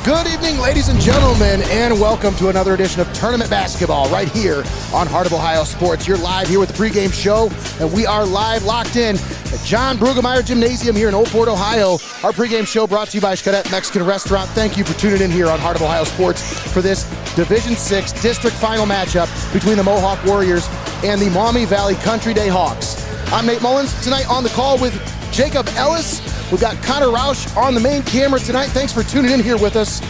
Good evening, ladies and gentlemen, and welcome to another edition of Tournament Basketball right here on Heart of Ohio Sports. You're live here with the pregame show, and we are live locked in at John Brueggemeier Gymnasium here in Old Fort, Ohio. Our pregame show brought to you by XCARET Mexican Restaurant. Thank you for tuning in here on Heart of Ohio Sports for this Division VI District Final matchup between the Mohawk Warriors and the Maumee Valley Country Day Hawks. I'm Nate Mullins, tonight on the call with Jacob Ellis. We've got Connor Roush on the main camera tonight. Thanks for tuning in here with us.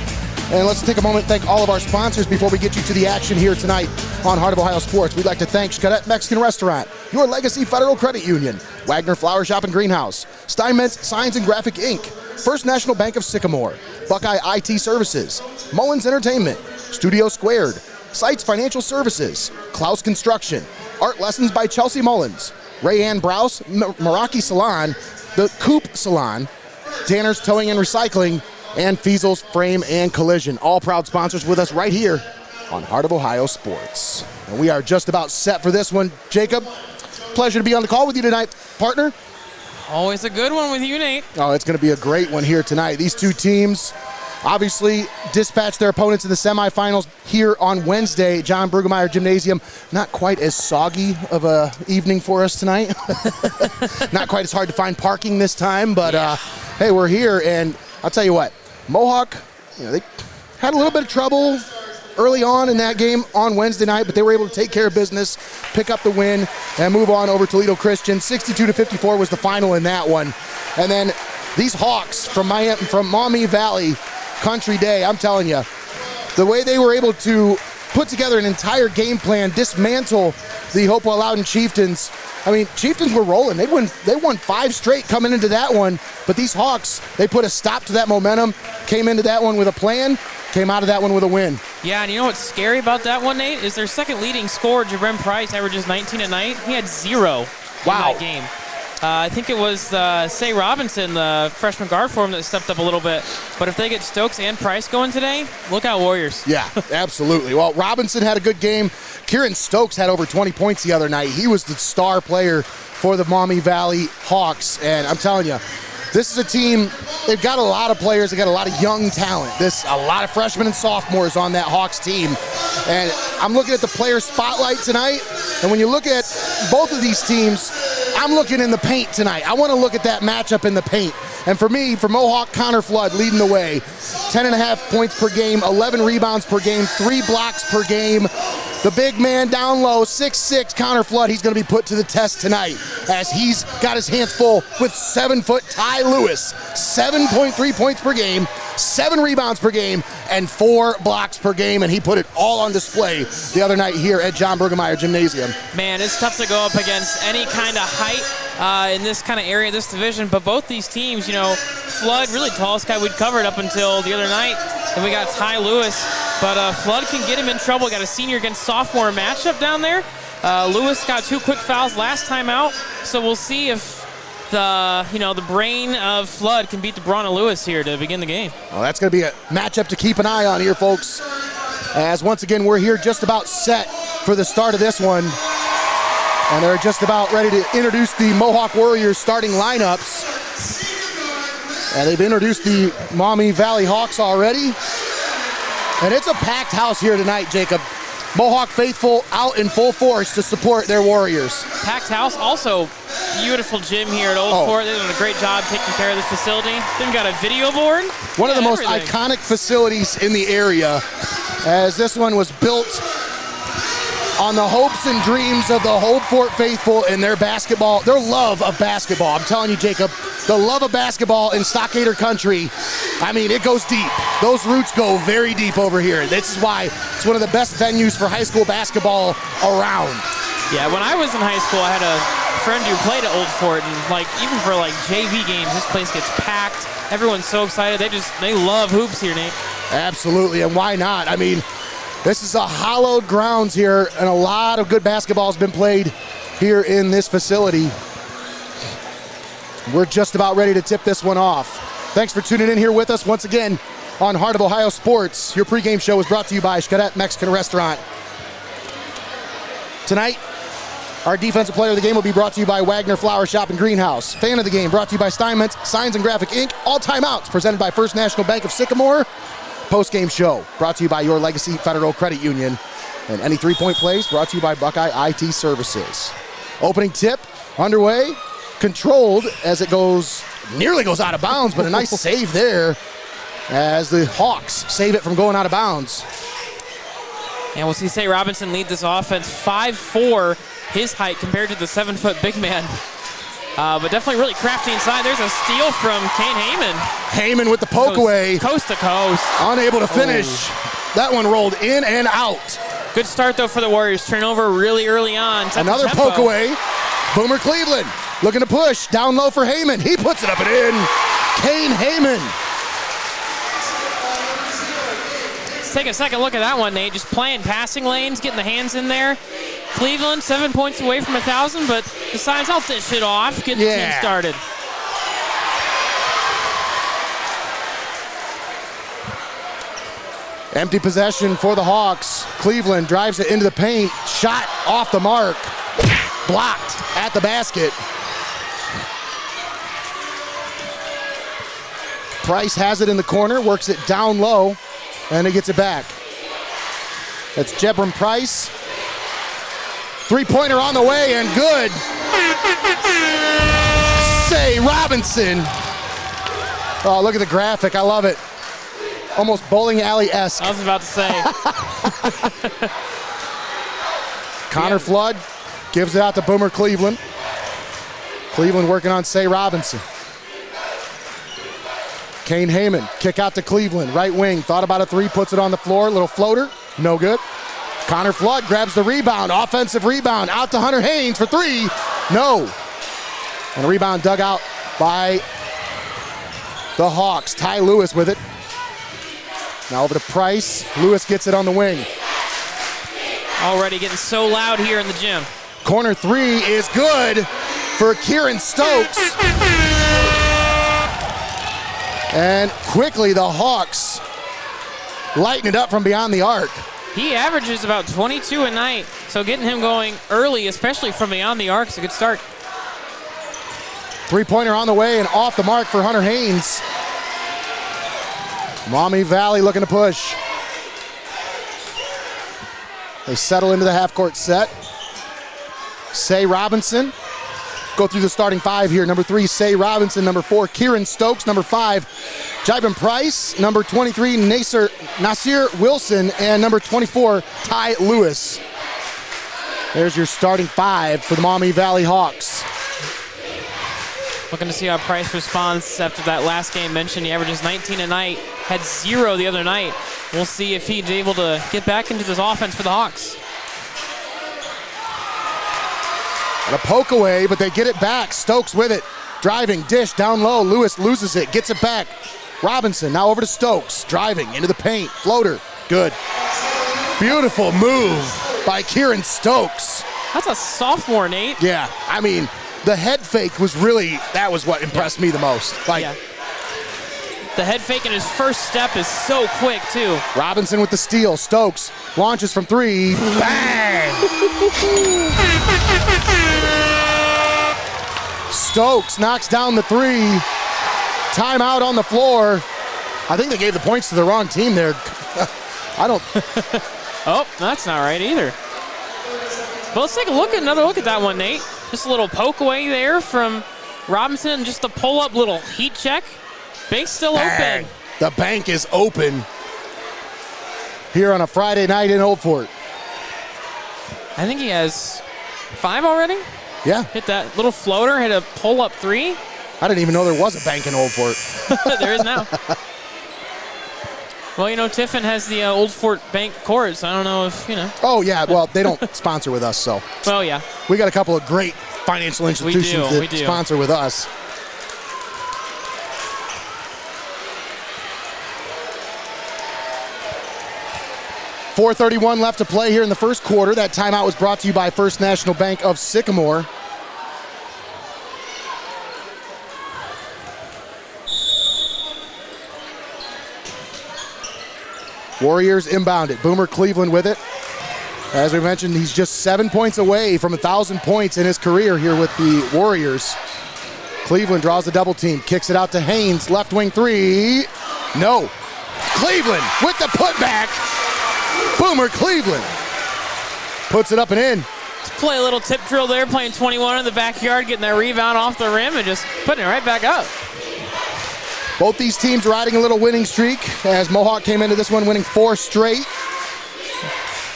And let's take a moment to thank all of our sponsors before we get you to the action here tonight on Heart of Ohio Sports. We'd like to thank XCARET Mexican Restaurant, Your Legacy Federal Credit Union, WAGNER Flower Shop and Greenhouse, STEINMETZ Signs and Graphic Inc., First National Bank of Sycamore, Buckeye IT Services, Mullins Entertainment, Studio Squared, SYCAMORE Financial Services, Klaus Construction, Art Lessons by Chelsea Mullins, RAEANN BRAUSE, MERAKI Salon, the COOP Salon, Danner's Towing and Recycling, and FEASEL'S Frame and Collision. All proud sponsors with us right here on Heart of Ohio Sports. And we are just about set for this one. Jacob, pleasure to be on the call with you tonight, partner. Always a good one with you, Nate. Oh, it's going to be a great one here tonight. These two teams obviously dispatched their opponents in the semifinals here on Wednesday. John Brueggemeier Gymnasium, not quite as soggy of a evening for us tonight. Not quite as hard to find parking this time, but hey, we're here, and I'll tell you what, Mohawk, they had a little bit of trouble early on in that game on Wednesday night, but they were able to take care of business, pick up the win, and move on over Toledo Christian. 62-54 was the final in that one. And then these Hawks from Maumee Valley Country Day, I'm telling you, the way they were able to put together an entire game plan, dismantle the Hopewell Loudon Chieftains. I mean, Chieftains were rolling. They won 5 straight coming into that one, but these Hawks, they put a stop to that momentum, came into that one with a plan, came out of that one with a win. Yeah, and you know what's scary about that one, Nate, is their second leading scorer, Jabren Price, averages 19 a night. He had 0 in that game. I think it was Say Robinson, the freshman guard for him, that stepped up a little bit. But if they get Stokes and Price going today, look out, Warriors. Yeah, absolutely. Well, Robinson had a good game. Kieran Stokes had over 20 points the other night. He was the star player for the Maumee Valley Hawks. And I'm telling you, this is a team, they've got a lot of players, they've got a lot of young talent. A lot of freshmen and sophomores on that Hawks team. And I'm looking at the player spotlight tonight, and when you look at both of these teams, I'm looking in the paint tonight. I want to look at that matchup in the paint. And for me, for Mohawk, Connor Flood leading the way. 10.5 points per game, 11 rebounds per game, 3 blocks per game. The big man down low, 6'6", Connor Flood, he's going to be put to the test tonight as he's got his hands full with 7-foot Ty Lewis. 7.3 points per game, 7 rebounds per game, and 4 blocks per game, and he put it all on display the other night here at John Brueggemeier Gymnasium. Man, it's tough to go up against any kind of height in this kind of area, this division, but both these teams, Flood, really tallest guy we'd covered up until the other night, and we got Ty Lewis, but Flood can get him in trouble. Got a senior against sophomore matchup down there. Lewis got 2 quick fouls last time out, so we'll see if the brain of Flood can beat the brawn of Lewis here to begin the game. Well, that's going to be a matchup to keep an eye on here, folks, as once again we're here just about set for the start of this one, and they're just about ready to introduce the Mohawk Warriors starting lineups. And they've introduced the Maumee Valley Hawks already. And it's a packed house here tonight, Jacob. Mohawk faithful out in full force to support their Warriors. Packed house, also beautiful gym here at Old Fort. They're doing a great job taking care of this facility. They've got a video board. One of the most iconic facilities in the area, as this one was built on the hopes and dreams of the Old Fort faithful and their love of basketball. I'm telling you, Jacob, the love of basketball in Stockader country, I mean, it goes deep. Those roots go very deep over here. This is why it's one of the best venues for high school basketball around. Yeah, when I was in high school, I had a friend who played at Old Fort, and even for JV games, this place gets packed. Everyone's so excited. They love hoops here, Nate. Absolutely, and why not? I mean, this is a hallowed grounds here, and a lot of good basketball has been played here in this facility. We're just about ready to tip this one off. Thanks for tuning in here with us once again on Heart of Ohio Sports. Your pregame show is brought to you by XCARET Mexican Restaurant. Tonight, our defensive player of the game will be brought to you by WAGNER Flower Shop and Greenhouse. Fan of the game brought to you by STEINMETZ Signs and Graphic Inc. All timeouts presented by First National Bank of Sycamore. Postgame show brought to you by your Legacy Federal Credit Union. And any three-point plays brought to you by Buckeye IT Services. Opening tip underway, controlled as it nearly goes out of bounds, but a nice save there as the Hawks save it from going out of bounds. And we'll see Say Robinson lead this offense. 5'4", his height compared to the 7-foot big man. But definitely really crafty inside. There's a steal from Kane Heyman. Heyman with the poke away. Coast to coast. Unable to finish. That one rolled in and out. Good start, though, for the Warriors. Turnover really early on. Another poke away. Boomer Cleveland looking to push. Down low for Heyman. He puts it up and in. Kane Heyman. Let's take a second look at that one, Nate. Just playing passing lanes, getting the hands in there. Cleveland 7 points away from 1,000, but decides I'll dish it off, get the team started. Empty possession for the Hawks. Cleveland drives it into the paint. Shot off the mark. Blocked at the basket. Price has it in the corner, works it down low, and he gets it back. That's Jebram Price. Three-pointer on the way and good. Say Robinson. Oh, look at the graphic. I love it. Almost bowling alley-esque. I was about to say. Connor Flood gives it out to Boomer Cleveland. Cleveland working on Say Robinson. Kane Heyman, kick out to Cleveland, right wing. Thought about a three, puts it on the floor. Little floater, no good. Connor Flood grabs the rebound, offensive rebound, out to Hunter Haynes for three, no. And a rebound dug out by the Hawks. Ty Lewis with it. Now over to Price. Lewis gets it on the wing. Already getting so loud here in the gym. Corner three is good for Kieran Stokes. And quickly the Hawks lighten it up from beyond the arc. He averages about 22 a night, so getting him going early, especially from beyond the arc, is a good start. Three-pointer on the way and off the mark for Hunter Haynes. Maumee Valley looking to push. They settle into the half-court set. Say Robinson. Go through the starting five here. Number 3, Say Robinson. Number 4, Kieran Stokes. Number 5, Jibin Price. Number 23, Nasir Wilson. And number 24, Ty Lewis. There's your starting five for the Maumee Valley Hawks. Looking to see how Price responds after that last game mentioned. He averages 19 a night, had 0 the other night. We'll see if he's able to get back into this offense for the Hawks. And a poke away, but they get it back. Stokes with it. Driving, dish, down low. Lewis loses it, gets it back. Robinson now over to Stokes. Driving into the paint. Floater, good. Beautiful move by Kieran Stokes. That's a sophomore, Nate. Yeah, I mean, the head fake was really, that was what impressed me the most. The head fake in his first step is so quick, too. Robinson with the steal. Stokes launches from 3. Bang! Stokes knocks down the 3. Timeout on the floor. I think they gave the points to the wrong team there. I don't. Oh, that's not right either. But let's take another look at that one, Nate. Just a little poke away there from Robinson. Just a pull-up little heat check. Bank's still open. The bank is open here on a Friday night in Old Fort. I think he has 5 already. Yeah. Hit that little floater, hit a pull-up 3. I didn't even know there was a bank in Old Fort. There is now. Well, you know, Tiffin has the Old Fort Bank court, so I don't know if, you know. Oh, yeah. Well, they don't sponsor with us, so. Well, yeah. We got a couple of great financial institutions that sponsor with us. .431 left to play here in the first quarter. That timeout was brought to you by First National Bank of Sycamore. Warriors inbounded. Boomer Cleveland with it. As we mentioned, he's just 7 points away from 1,000 points in his career here with the Warriors. Cleveland draws a double team, kicks it out to Haynes, left wing 3. No. Cleveland with the putback. Boomer Cleveland puts it up and in. Just play a little tip drill there, playing 21 in the backyard, getting that rebound off the rim and just putting it right back up. Both these teams riding a little winning streak as Mohawk came into this one winning 4 straight.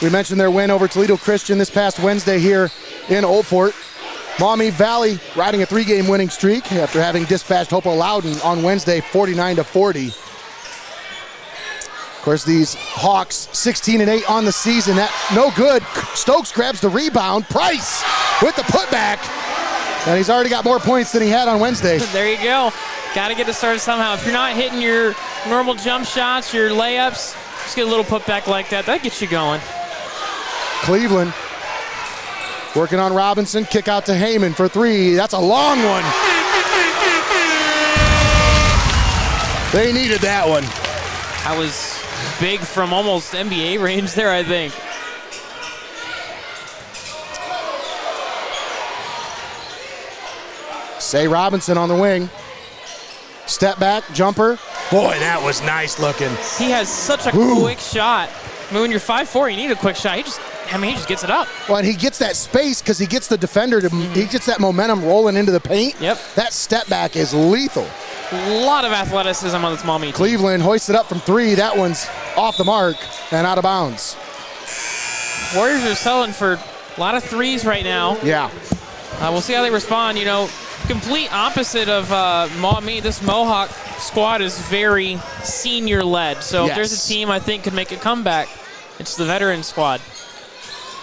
We mentioned their win over Toledo Christian this past Wednesday here in Old Fort. Maumee Valley riding a 3-game winning streak after having dispatched Hopewell Loudon on Wednesday 49-40. Of course, these Hawks 16-8 on the season. That no good. Stokes grabs the rebound. Price with the putback. And he's already got more points than he had on Wednesday. There you go. Got to get it started somehow. If you're not hitting your normal jump shots, your layups, just get a little putback like that. That gets you going. Cleveland working on Robinson. Kick out to Heyman for 3. That's a long one. They needed that one. I was big from almost NBA range there, I think. Say Robinson on the wing. Step back, jumper. Boy, that was nice looking. He has such a quick shot. I mean, when you're 5'4", you need a quick shot. He just gets it up. Well, and he gets that space because he gets the defender to, he gets that momentum rolling into the paint. Yep. That step back is lethal. A lot of athleticism on this Maumee team. Cleveland hoists it up from 3. That one's off the mark and out of bounds. Warriors are selling for a lot of 3s right now. Yeah. We'll see how they respond. You know, complete opposite of Maumee. This Mohawk squad is very senior-led. So if there's a team I think could make a comeback, it's the veteran squad.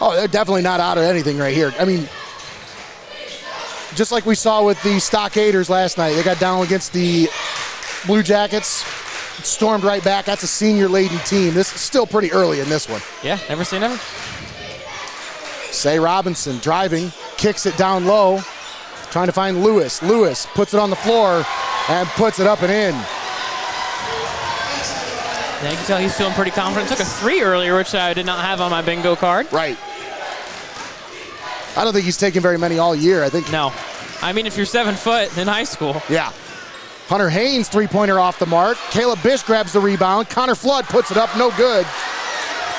Oh, they're definitely not out of anything right here. I mean, just like we saw with the Stockaders last night, they got down against the Blue Jackets, stormed right back. That's a senior-laden team. This is still pretty early in this one. Yeah, never say never. Say Robinson driving, kicks it down low, trying to find Lewis. Lewis puts it on the floor and puts it up and in. Yeah, you can tell he's feeling pretty confident. Took a 3 earlier, which I did not have on my bingo card. Right. I don't think he's taken very many all year. I think. No. I mean, if you're 7 foot in high school. Yeah. Hunter Haynes, 3-pointer off the mark. Caleb Bish grabs the rebound. Connor Flood puts it up, no good.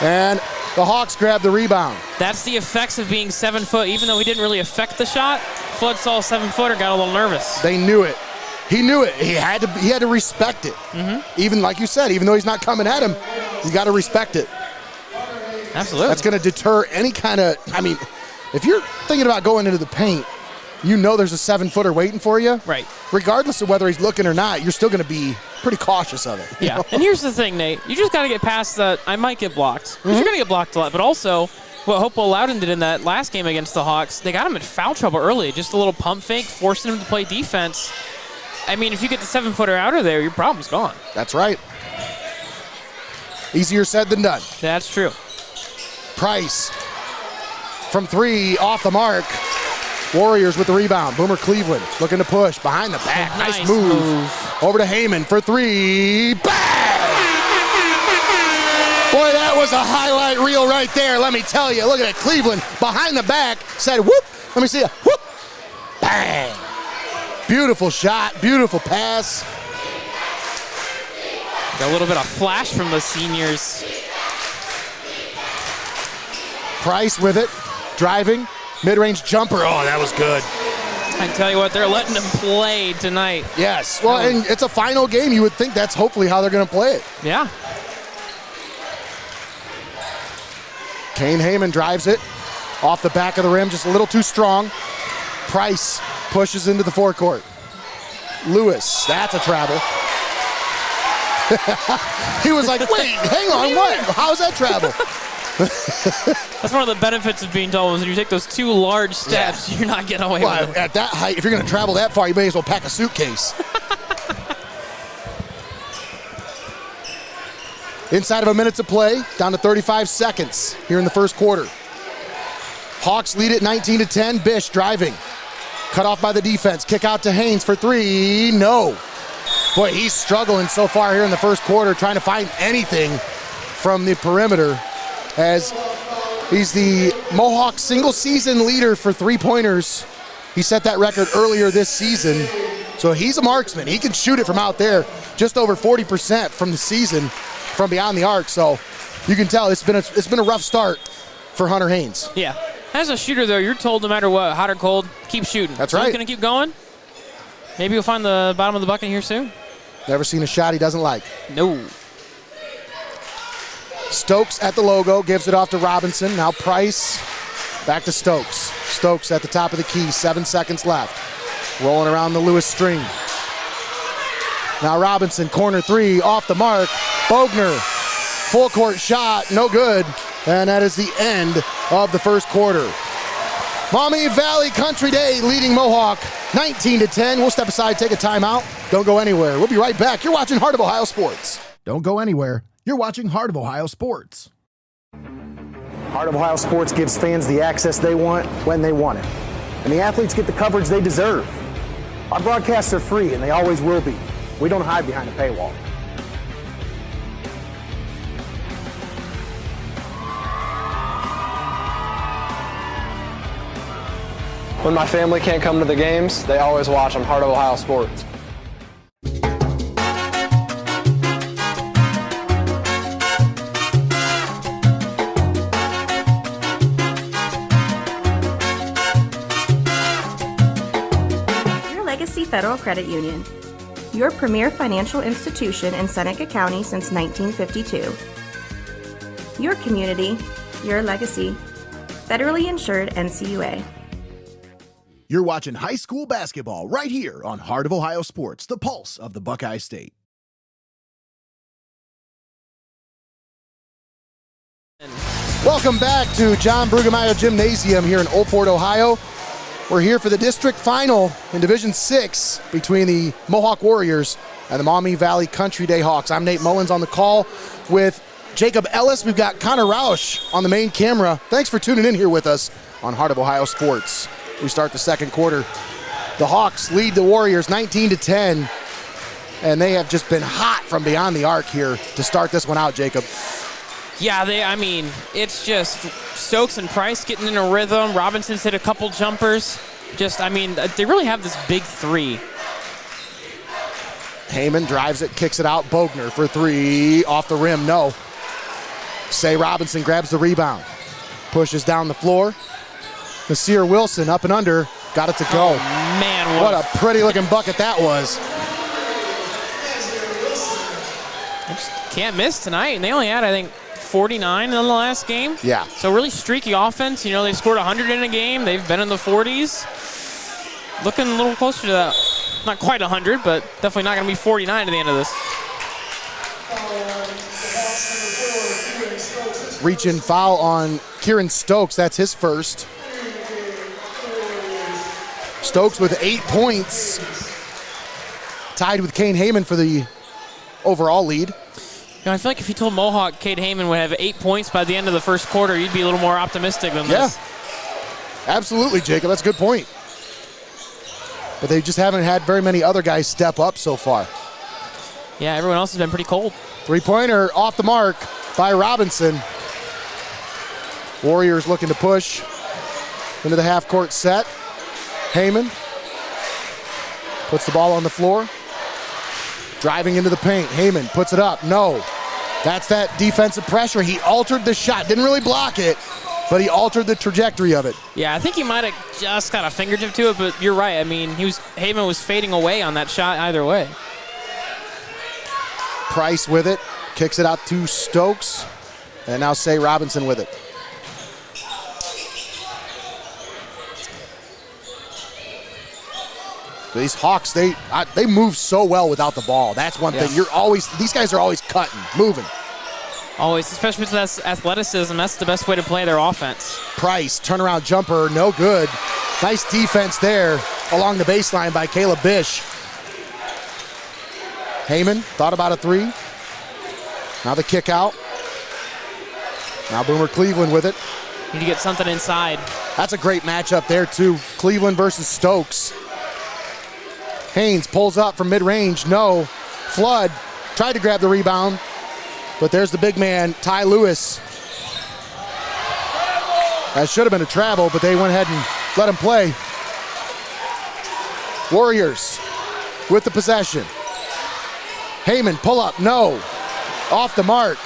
And the Hawks grab the rebound. That's the effects of being 7 foot. Even though he didn't really affect the shot, Flood saw a 7-footer, got a little nervous. They knew it. He knew it. He had to respect it. Even like you said, even though he's not coming at him, you got to respect it. Absolutely. That's going to deter any kind of, I mean, if you're thinking about going into the paint, you know there's a 7-footer waiting for you. Right. Regardless of whether he's looking or not, you're still going to be pretty cautious of it. Yeah. And here's the thing, Nate. You just got to get past the, I might get blocked. You're going to get blocked a lot. But also, what Hopewell Loudon did in that last game against the Hawks, they got him in foul trouble early. Just a little pump fake, forcing him to play defense. I mean, if you get the 7-footer out of there, your problem's gone. That's right. Easier said than done. That's true. Price from 3 off the mark. Warriors with the rebound. Boomer Cleveland looking to push behind the back. Nice move. Over to Heyman for 3. Bang! Boy, that was a highlight reel right there. Let me tell you. Look at it. Cleveland behind the back said whoop. Let me see it. Whoop. Bang. Beautiful shot. Beautiful pass. Got a little bit of flash from the seniors. Price with it. Driving. Mid-range jumper. Oh, that was good. I tell you what, they're letting them play tonight. Yes. Well, and it's a final game. You would think that's hopefully how they're going to play it. Yeah. Kane Heyman drives it off the back of the rim, just a little too strong. Price pushes into the forecourt. Lewis, that's a travel. He was like, wait, hang on, what? How's that travel? That's one of the benefits of being tall is when you take those 2 large steps, you're not getting away with it. At that height, if you're going to travel that far, you may as well pack a suitcase. Inside of a minute to play, down to 35 seconds here in the first quarter. Hawks lead it 19-10. Bish driving. Cut off by the defense. Kick out to Haynes for 3. No. Boy, he's struggling so far here in the first quarter, trying to find anything from the perimeter, as he's the Mohawk single-season leader for 3-pointers. He set that record earlier this season. So he's a marksman. He can shoot it from out there, just over 40% from the season. from beyond the arc, so you can tell it's been a rough start for Hunter Haynes. Yeah. As a shooter, though, you're told no matter what, hot or cold, keep shooting. That's so right. He's going to keep going. Maybe you'll find the bottom of the bucket here soon. Never seen a shot he doesn't like. No. Stokes at the logo, gives it off to Robinson. Now Price, back to Stokes. Stokes at the top of the key, 7 seconds left. Rolling around the Lewis string. Now Robinson, corner three, off the mark. Bogner, full court shot, no good. And that is the end of the first quarter. Maumee Valley Country Day leading Mohawk 19-10. We'll step aside, take a timeout. Don't go anywhere. We'll be right back. You're watching Heart of Ohio Sports. Don't go anywhere. You're watching Heart of Ohio Sports. Heart of Ohio Sports gives fans the access they want when they want it. And the athletes get the coverage they deserve. Our broadcasts are free, and they always will be. We don't hide behind a paywall. When my family can't come to the games, they always watch on Heart of Ohio Sports. Legacy Federal Credit Union, your premier financial institution in Seneca County since 1952. Your community, your legacy. Federally insured NCUA. You're watching high school basketball right here on Heart of Ohio Sports, the pulse of the Buckeye State. Welcome back to John Brueggemeier Gymnasium here in Old Fort, Ohio. We're here for the district final in Division 6 between the Mohawk Warriors and the Maumee Valley Country Day Hawks. I'm Nate Mullins on the call with Jacob Ellis. We've got Connor Roush on the main camera. Thanks for tuning in here with us on Heart of Ohio Sports. We start the second quarter. The Hawks lead the Warriors 19-10, and they have just been hot from beyond the arc here to start this one out, Jacob. Yeah, it's just Stokes and Price getting in a rhythm. Robinson's hit a couple jumpers. They really have this big three. Heyman drives it, kicks it out. Bogner for three, off the rim, no. Say Robinson grabs the rebound, pushes down the floor. Nasir Wilson up and under, got it to go. Oh, man, what a pretty looking bucket that was. I just can't miss tonight, and they only had, I think, 49 in the last game. Yeah. So really streaky offense. You know, they've scored 100 in a game. They've been in the 40s. Looking a little closer to that. Not quite 100, but definitely not going to be 49 at the end of this. Reach-in foul on Kieran Stokes. That's his first. Stokes with 8 points. Tied with Kane Heyman for the overall lead. You know, I feel like if you told Mohawk Cade Heyman would have 8 points by the end of the first quarter, you'd be a little more optimistic than this. Yeah, absolutely, Jacob. That's a good point. But they just haven't had very many other guys step up so far. Yeah, everyone else has been pretty cold. Three-pointer off the mark by Robinson. Warriors looking to push into the half-court set. Heyman puts the ball on the floor. Driving into the paint. Heyman puts it up. No. That's that defensive pressure. He altered the shot. Didn't really block it, but he altered the trajectory of it. Yeah, I think he might have just got a fingertip to it, but you're right. I mean, Heyman was fading away on that shot either way. Price with it. Kicks it out to Stokes. And now Say Robinson with it. These Hawks, they move so well without the ball. That's one thing. These guys are always cutting, moving. Always, especially with that athleticism. That's the best way to play their offense. Price, turnaround jumper, no good. Nice defense there along the baseline by Caleb Bish. Heyman thought about a three. Now the kick out. Now Boomer Cleveland with it. Need to get something inside. That's a great matchup there too. Cleveland versus Stokes. Haynes pulls up from mid-range, no. Flood tried to grab the rebound, but there's the big man, Ty Lewis. That should have been a travel, but they went ahead and let him play. Warriors with the possession. Heyman, pull up, no. off the mark.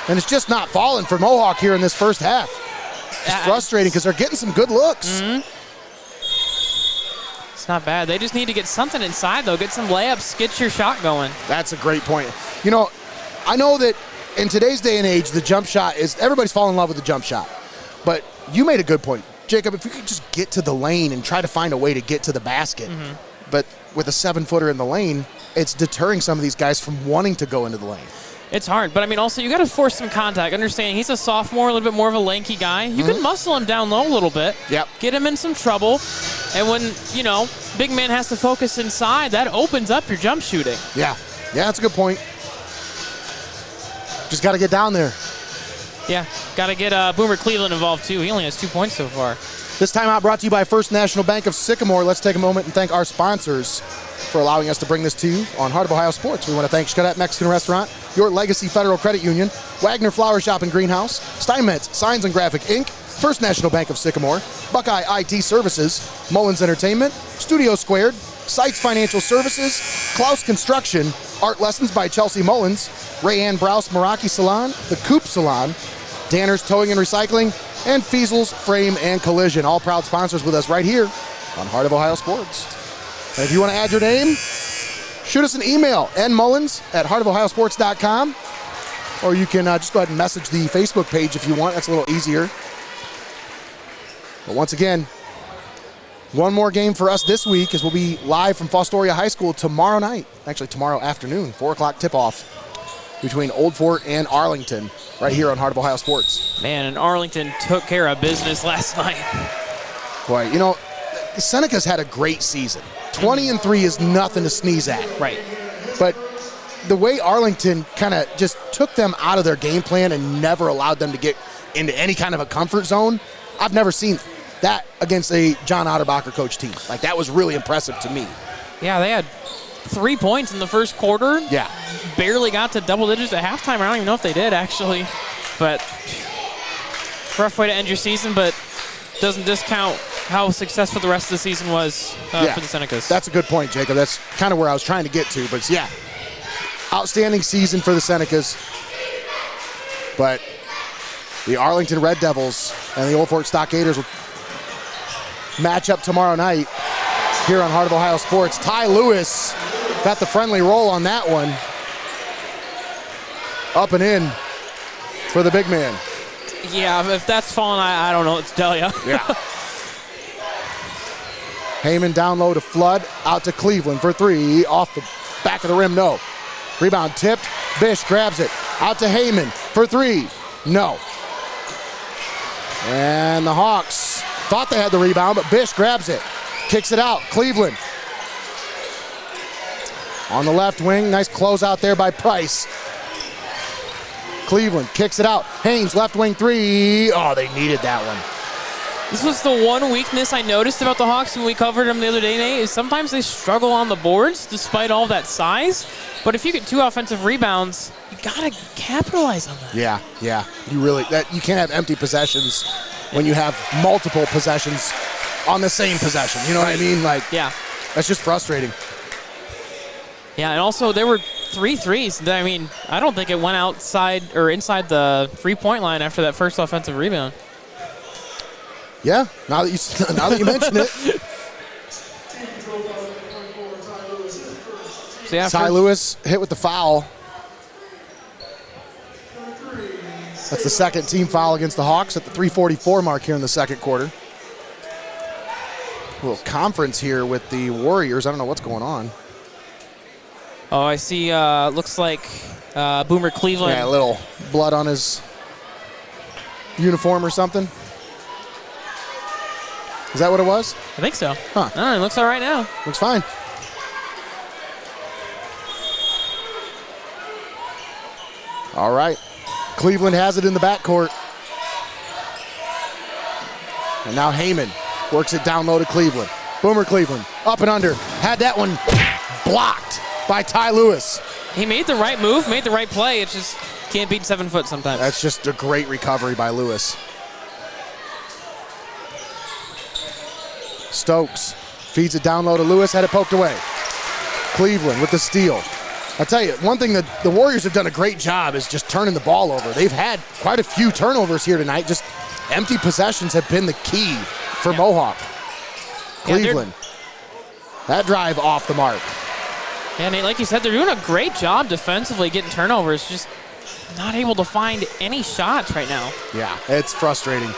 And it's just not falling for Mohawk here in this first half. It's frustrating because they're getting some good looks. It's not bad. They just need to get something inside, though. Get some layups. Get your shot going. That's a great point. You know, I know that in today's day and age, the jump shot is, everybody's falling in love with the jump shot. But you made a good point. Jacob, if we could just get to the lane and try to find a way to get to the basket. But with a 7-footer in the lane, it's deterring some of these guys from wanting to go into the lane. It's hard, but I mean, also you got to force some contact. Understand he's a sophomore, a little bit more of a lanky guy. You can muscle him down low a little bit. Yep. Get him in some trouble, and when big man has to focus inside, that opens up your jump shooting. Yeah, that's a good point. Just got to get down there. Yeah, got to get Boomer Cleveland involved too. He only has 2 points so far. This timeout brought to you by First National Bank of Sycamore. Let's take a moment and thank our sponsors for allowing us to bring this to you on Heart of Ohio Sports. We want to thank XCARET Mexican Restaurant, Your Legacy Federal Credit Union, WAGNER Flower Shop and Greenhouse, STEINMETZ Signs and Graphic Inc., First National Bank of Sycamore, Buckeye IT Services, Mullins Entertainment, Studio Squared, SYCAMORE Financial Services, Klaus Construction, Art Lessons by Chelsea Mullins, RAEANN BRAUSE MERAKI Salon, the COOP Salon, Danner's Towing and Recycling, and FEASEL'S Frame and Collision, all proud sponsors with us right here on Heart of Ohio Sports. And if you want to add your name, shoot us an email, nmullins@heartofohiosports.com, or you can just go ahead and message the Facebook page if you want. That's a little easier. But once again, one more game for us this week as we'll be live from Fostoria High School tomorrow night, actually tomorrow afternoon, 4 o'clock tip-off between Old Fort and Arlington right here on Heart of Ohio Sports. Man, and Arlington took care of business last night. Boy, Seneca's had a great season. 20-3 is nothing to sneeze at. Right. But the way Arlington kind of just took them out of their game plan and never allowed them to get into any kind of a comfort zone, I've never seen that against a John Otterbacher coach team. Like, that was really impressive to me. Yeah, they had 3 points in the first quarter. Yeah. Barely got to double digits at halftime. I don't even know if they did, actually. But rough way to end your season, but doesn't discount how successful the rest of the season was for the Senecas. That's a good point, Jacob. That's kind of where I was trying to get to. But, yeah, outstanding season for the Senecas. But the Arlington Red Devils and the Old Fort Stockaders will match up tomorrow night here on Heart of Ohio Sports. Ty Lewis got the friendly roll on that one. Up and in for the big man. Yeah, if that's falling, I don't know what to tell you. Yeah. Heyman down low to Flood, out to Cleveland for 3, off the back of the rim, no. Rebound tipped, Bish grabs it, out to Heyman for 3, no. And the Hawks thought they had the rebound, but Bish grabs it, kicks it out, Cleveland. On the left wing, nice closeout there by Price. Cleveland kicks it out, Haynes left wing 3, oh, they needed that one. This was the one weakness I noticed about the Hawks when we covered them the other day, Nate, is sometimes they struggle on the boards despite all that size. But if you get 2 offensive rebounds, you gotta capitalize on that. Yeah. You can't have empty possessions when you have multiple possessions on the same possession. You know what I mean? That's just frustrating. Yeah, and also there were 3 threes. I mean, I don't think it went outside or inside the 3-point line after that first offensive rebound. Yeah, now that you mention it. So yeah, Ty Lewis hit with the foul. That's the second team foul against the Hawks at the 3:44 mark here in the second quarter. A little conference here with the Warriors. I don't know what's going on. Oh, I see. Looks like Boomer Cleveland. Yeah, a little blood on his uniform or something. Is that what it was? I think so. Huh. No, it looks all right now. Looks fine. All right. Cleveland has it in the backcourt. And now Heyman works it down low to Cleveland. Boomer Cleveland, up and under. Had that one blocked by Ty Lewis. He made the right move, made the right play. It just can't beat 7 foot sometimes. That's just a great recovery by Lewis. Stokes feeds it down low to Lewis, had it poked away. Cleveland with the steal. I'll tell you, one thing that the Warriors have done a great job is just turning the ball over. They've had quite a few turnovers here tonight. Just empty possessions have been the key for Mohawk. Cleveland. That drive off the mark. Yeah, Nate, like you said, they're doing a great job defensively getting turnovers. Just not able to find any shots right now. Yeah, it's frustrating.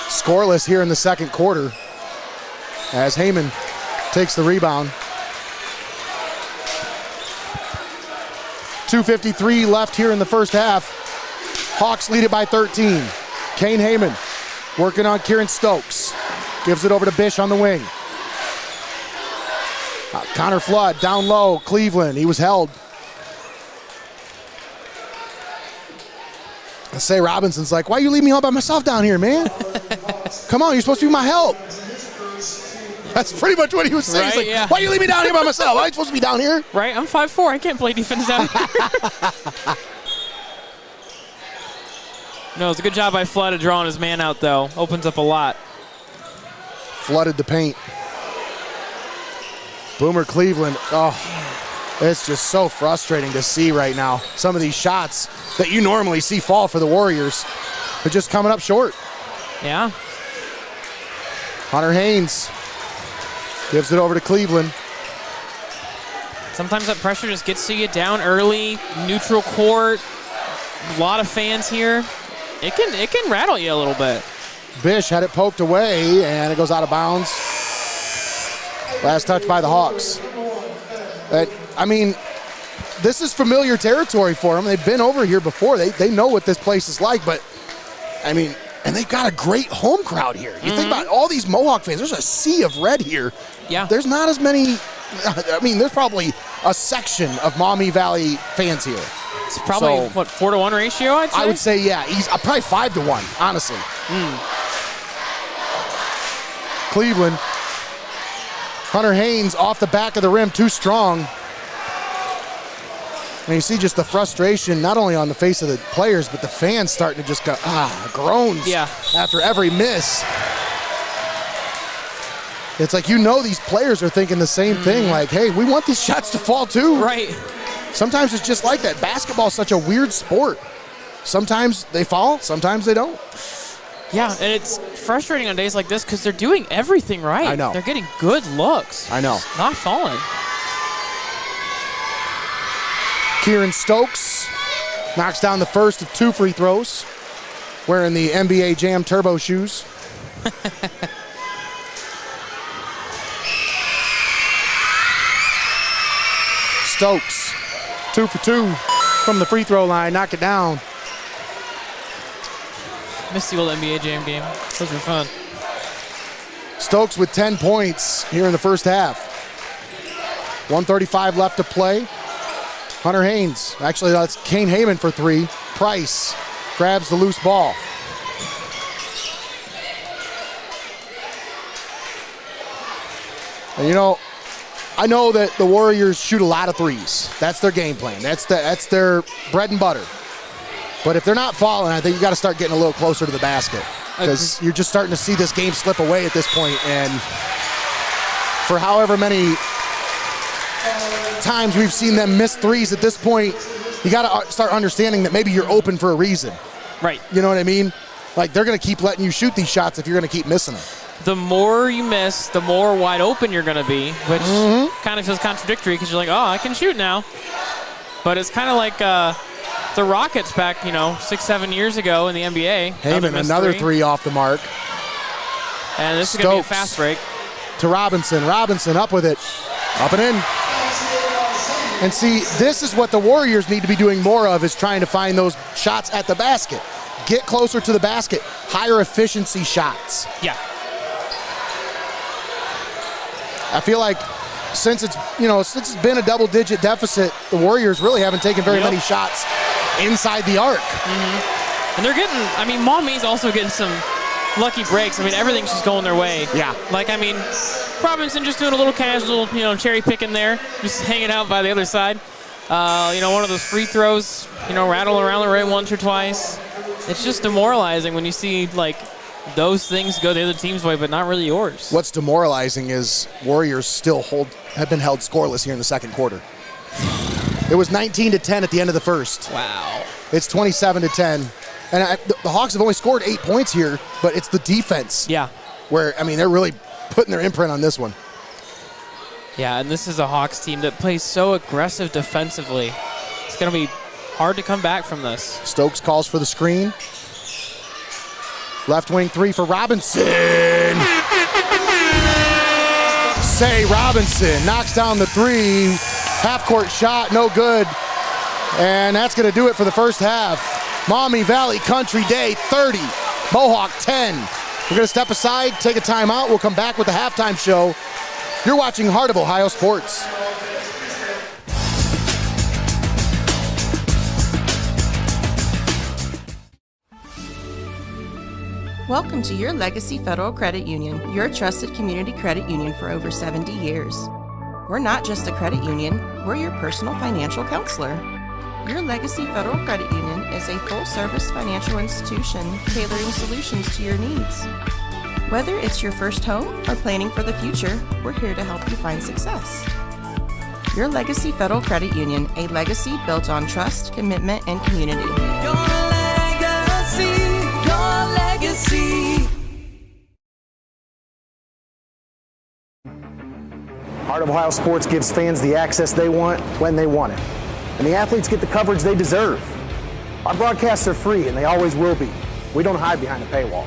Scoreless here in the second quarter as Heyman takes the rebound. 2:53 left here in the first half. Hawks lead it by 13. Kane Heyman working on Kieran Stokes. Gives it over to Bish on the wing. Connor Flood down low, Cleveland. He was held. I say Robinson's like, why you leave me all by myself down here, man? Come on, you're supposed to be my help. That's pretty much what he was saying. Right, He's like, yeah. why you leave me down here by myself? Why are you supposed to be down here? Right, I'm 5'4". I can't play defense down here. No, it's a good job by Flood of drawing his man out, though. Opens up a lot. Flooded the paint. Boomer Cleveland. Oh, it's just so frustrating to see right now. Some of these shots that you normally see fall for the Warriors are just coming up short. Yeah. Hunter Haynes gives it over to Cleveland. Sometimes that pressure just gets to you down early, neutral court, a lot of fans here. It can rattle you a little bit. Bish had it poked away, and it goes out of bounds. Last touch by the Hawks. I mean, this is familiar territory for them. They've been over here before. They know what this place is like, but, I mean, and they've got a great home crowd here. You think about all these Mohawk fans. There's a sea of red here. Yeah. There's not as many. I mean, there's probably a section of Maumee Valley fans here. It's probably, what, 4-to-1 ratio, I'd say? I would say, yeah. He's probably 5-to-1, honestly. Cleveland. Hunter Haynes off the back of the rim, too strong. And you see just the frustration, not only on the face of the players, but the fans starting to just go, groans after every miss. It's like, you know, these players are thinking the same thing, like, hey, we want these shots to fall too. Right. Sometimes it's just like that. Basketball is such a weird sport. Sometimes they fall, sometimes they don't. Yeah, and it's frustrating on days like this because they're doing everything right. I know. They're getting good looks. I know. Just not falling. Kieran Stokes knocks down the first of 2 free throws, wearing the NBA Jam Turbo shoes. Stokes, 2 for 2 from the free throw line, knock it down. Missed the old NBA Jam game. Those were fun. Stokes with 10 points here in the first half. 1:35 left to play. Hunter Haynes, actually that's Kane Heyman for 3. Price grabs the loose ball. And you know, I know that the Warriors shoot a lot of threes. That's their game plan. That's their bread and butter. But if they're not falling, I think you got to start getting a little closer to the basket, because you're just starting to see this game slip away at this point. And for however many times we've seen them miss threes at this point, you got to start understanding that maybe you're open for a reason. Right. You know what I mean? Like, they're going to keep letting you shoot these shots if you're going to keep missing them. The more you miss, the more wide open you're going to be, which kind of feels contradictory because you're like, oh, I can shoot now. But it's kind of like the Rockets back, 6-7 years ago in the NBA. Heyman, another three off the mark. And this is going to be a fast break. To Robinson. Robinson up with it. Up and in. And see, this is what the Warriors need to be doing more of, is trying to find those shots at the basket. Get closer to the basket. Higher efficiency shots. Yeah. I feel like since it's been a double-digit deficit, the Warriors really haven't taken very many shots inside the arc. And they're getting, Maumee's also getting some lucky breaks. Everything's just going their way. Yeah. Robinson just doing a little casual, cherry picking there, just hanging out by the other side. One of those free throws, rattle around the rim once or twice. It's just demoralizing when you see, those things go the other team's way, but not really yours. What's demoralizing is Warriors still have been held scoreless here in the second quarter. It was 19-10 at the end of the first. Wow. It's 27-10. And the Hawks have only scored 8 points here, but it's the defense. Yeah. Where, I mean, they're really putting their imprint on this one. Yeah, and this is a Hawks team that plays so aggressive defensively. It's going to be hard to come back from this. Stokes calls for the screen. Left wing three for Robinson. Robinson knocks down the three. Half-court shot, no good. And that's going to do it for the first half. Maumee Valley Country Day 30, Mohawk 10. We're going to step aside, take a timeout. We'll come back with the halftime show. You're watching Heart of Ohio Sports. Welcome to Your Legacy Federal Credit Union, your trusted community credit union for over 70 years. We're not just a credit union, we're your personal financial counselor. Your Legacy Federal Credit Union is a full-service financial institution tailoring solutions to your needs. Whether it's your first home or planning for the future, we're here to help you find success. Your Legacy Federal Credit Union, a legacy built on trust, commitment, and community. Your legacy. Heart of Ohio Sports gives fans the access they want when they want it. And the athletes get the coverage they deserve. Our broadcasts are free, and they always will be. We don't hide behind a paywall.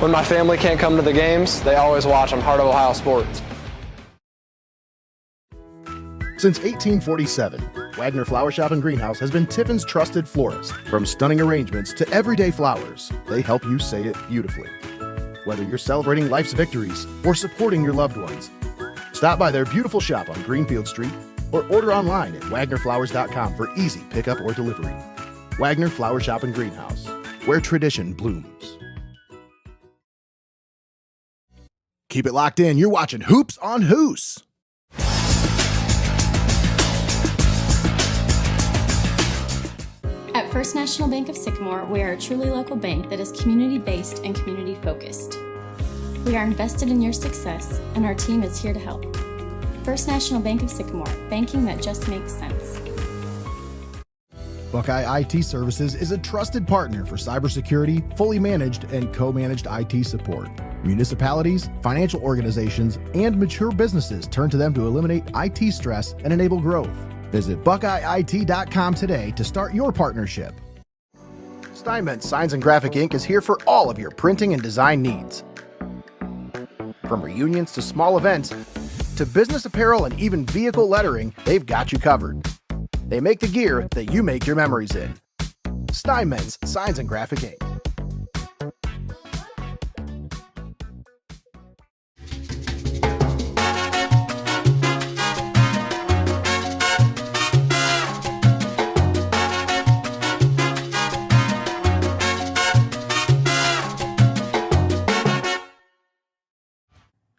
When my family can't come to the games, they always watch on Heart of Ohio Sports. Since 1847, Wagner Flower Shop and Greenhouse has been Tiffin's trusted florist. From stunning arrangements to everyday flowers, they help you say it beautifully. Whether you're celebrating life's victories or supporting your loved ones, stop by their beautiful shop on Greenfield Street or order online at wagnerflowers.com for easy pickup or delivery. Wagner Flower Shop and Greenhouse, where tradition blooms. Keep it locked in. You're watching Hoops on Hoos. At First National Bank of Sycamore, we are a truly local bank that is community-based and community-focused. We are invested in your success, and our team is here to help. First National Bank of Sycamore, banking that just makes sense. Buckeye IT Services is a trusted partner for cybersecurity, fully managed and co-managed IT support. Municipalities, financial organizations, and mature businesses turn to them to eliminate IT stress and enable growth. Visit BuckeyeIT.com today to start your partnership. STEINMETZ Signs and Graphic Ink is here for all of your printing and design needs. From reunions to small events, to business apparel and even vehicle lettering, they've got you covered. They make the gear that you make your memories in. STEINMETZ Signs and Graphic Ink.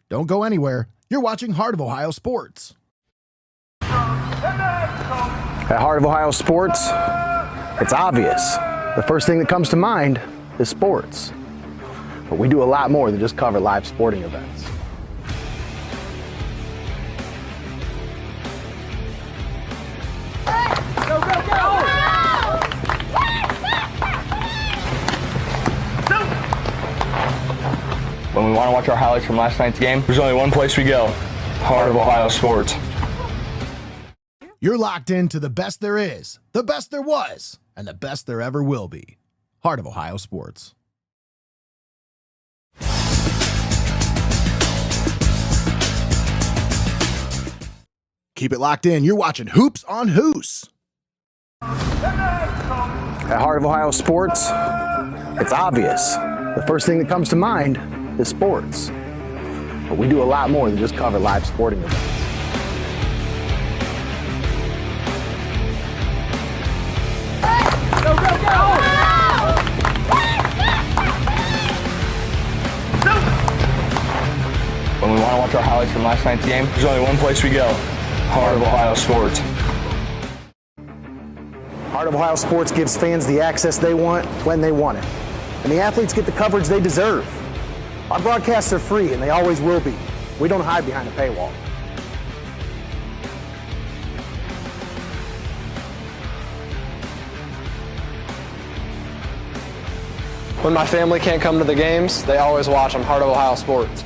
Don't go anywhere. You're watching Heart of Ohio Sports. At Heart of Ohio Sports, it's obvious. The first thing that comes to mind is sports. But we do a lot more than just cover live sporting events. When we want to watch our highlights from last night's game, there's only one place we go, Heart of Ohio Sports. You're locked into the best there is, the best there was, and the best there ever will be. Heart of Ohio Sports. Keep it locked in. You're watching Hoops on Hoos. At Heart of Ohio Sports, it's obvious. The first thing that comes to mind is sports. But we do a lot more than just cover live sporting events. When we want to watch our highlights from last night's game, there's only one place we go, Heart of Ohio Sports. Heart of Ohio Sports gives fans the access they want when they want it. And the athletes get the coverage they deserve. Our broadcasts are free, and they always will be. We don't hide behind a paywall. When my family can't come to the games, they always watch on Heart of Ohio Sports.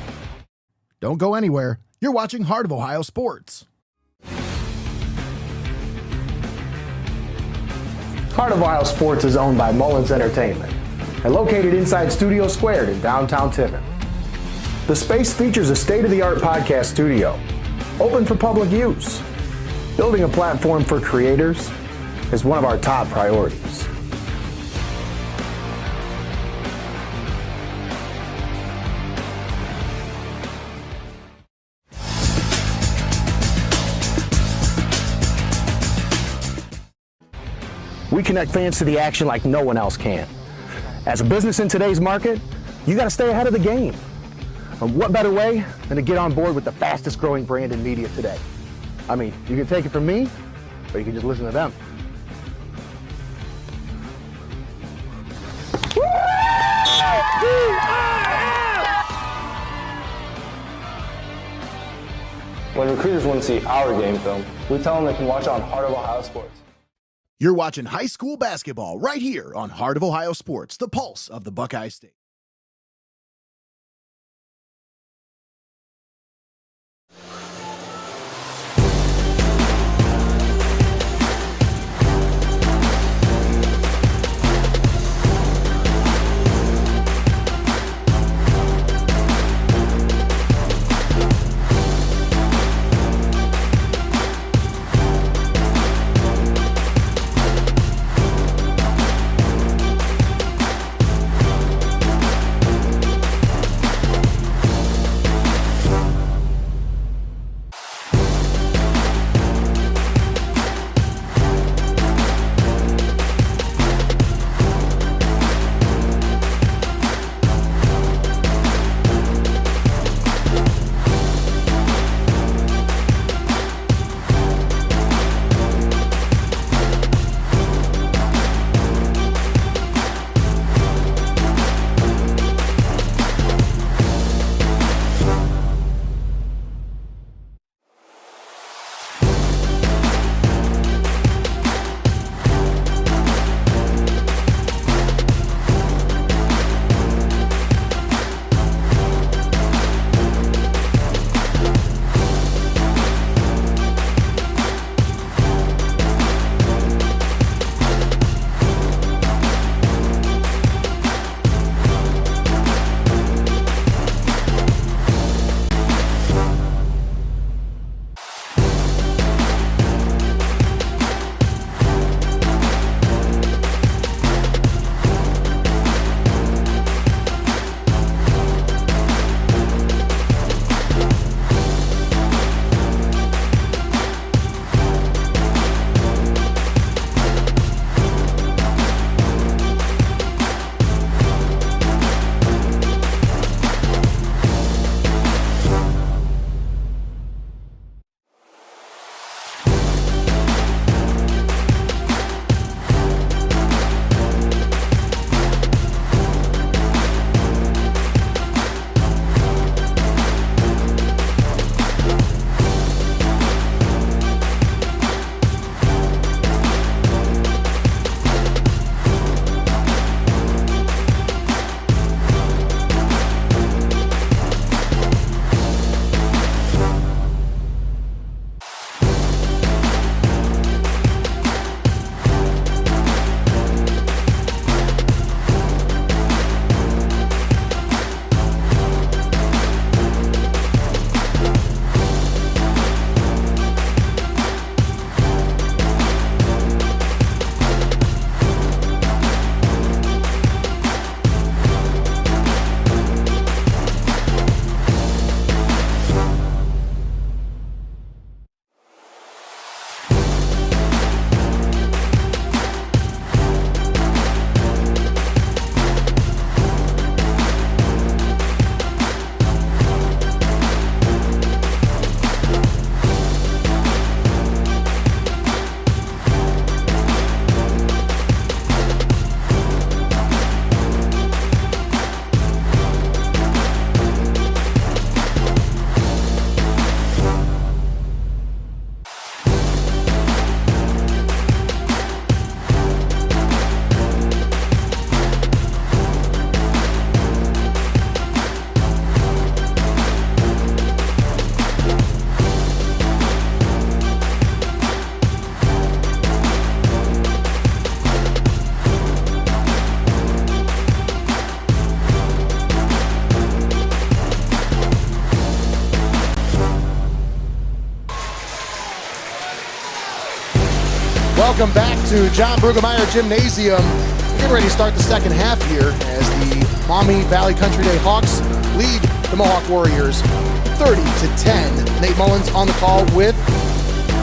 Don't go anywhere. You're watching Heart of Ohio Sports. Heart of Ohio Sports is owned by Mullins Entertainment and located inside Studio Squared in downtown Tiffin. The space features a state-of-the-art podcast studio, open for public use. Building a platform for creators is one of our top priorities. We connect fans to the action like no one else can. As a business in today's market, you got to stay ahead of the game. And what better way than to get on board with the fastest growing brand in media today? I mean, you can take it from me, or you can just listen to them. When recruiters want to see our game film, we tell them they can watch it on Heart of Ohio Sports. You're watching high school basketball right here on Heart of Ohio Sports, the pulse of the Buckeye State. Welcome back to John Brueggemeier Gymnasium. Getting ready to start the second half here as the Maumee Valley Country Day Hawks lead the Mohawk Warriors 30-10. Nate Mullins on the call with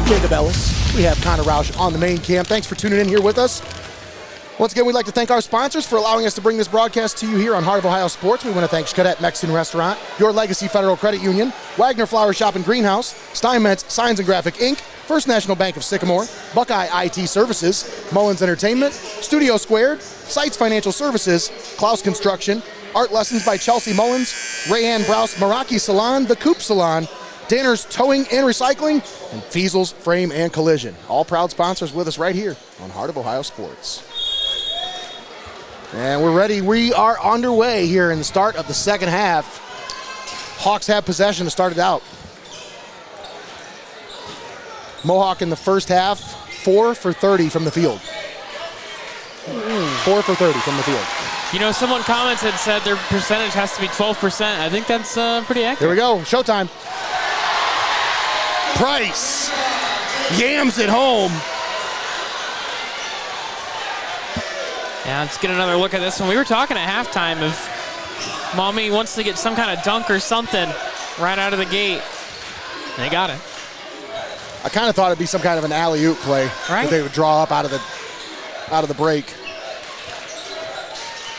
Jacob Ellis. We have Connor Roush on the main cam. Thanks for tuning in here with us. Once again, we'd like to thank our sponsors for allowing us to bring this broadcast to you here on Heart of Ohio Sports. We want to thank XCARET Mexican Restaurant, Your Legacy Federal Credit Union, WAGNER Flower Shop and Greenhouse, STEINMETZ Signs and Graphic Inc., First National Bank of Sycamore, Buckeye IT Services, Mullins Entertainment, Studio Squared, SYCAMORE Financial Services, Klaus Construction, Art Lessons by Chelsea Mullins, RAEANN Browse MERAKI Salon, the COOP Salon, Danner's Towing and Recycling, and FEASEL'S Frame and Collision. All proud sponsors with us right here on Heart of Ohio Sports. And we're ready. We are underway here in the start of the second half. Hawks have possession to start it out. Mohawk in the first half, 4 for 30 from the field. 4 for 30 from the field. You know, someone commented, said their percentage has to be 12%. I think that's pretty accurate. Here we go, showtime. Price yams it home. Yeah, let's get another look at this one. We were talking at halftime if Maumee wants to get some kind of dunk or something right out of the gate. They got it. I kind of thought it'd be some kind of an alley-oop play that they would draw up out of the break.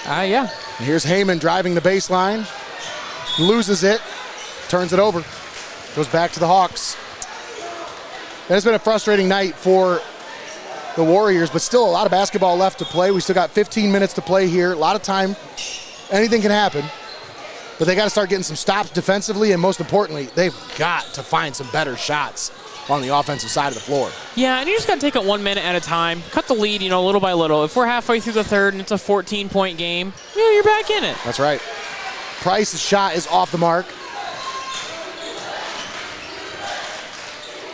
Yeah. And here's Heyman driving the baseline, loses it, turns it over, goes back to the Hawks. And it's been a frustrating night for the Warriors, but still a lot of basketball left to play. We still got 15 minutes to play here. A lot of time. Anything can happen. But they got to start getting some stops defensively, and most importantly, they've got to find some better shots on the offensive side of the floor. Yeah, and you just got to take it 1 minute at a time. Cut the lead, little by little. If we're halfway through the third and it's a 14-point game, you're back in it. That's right. Price's shot is off the mark.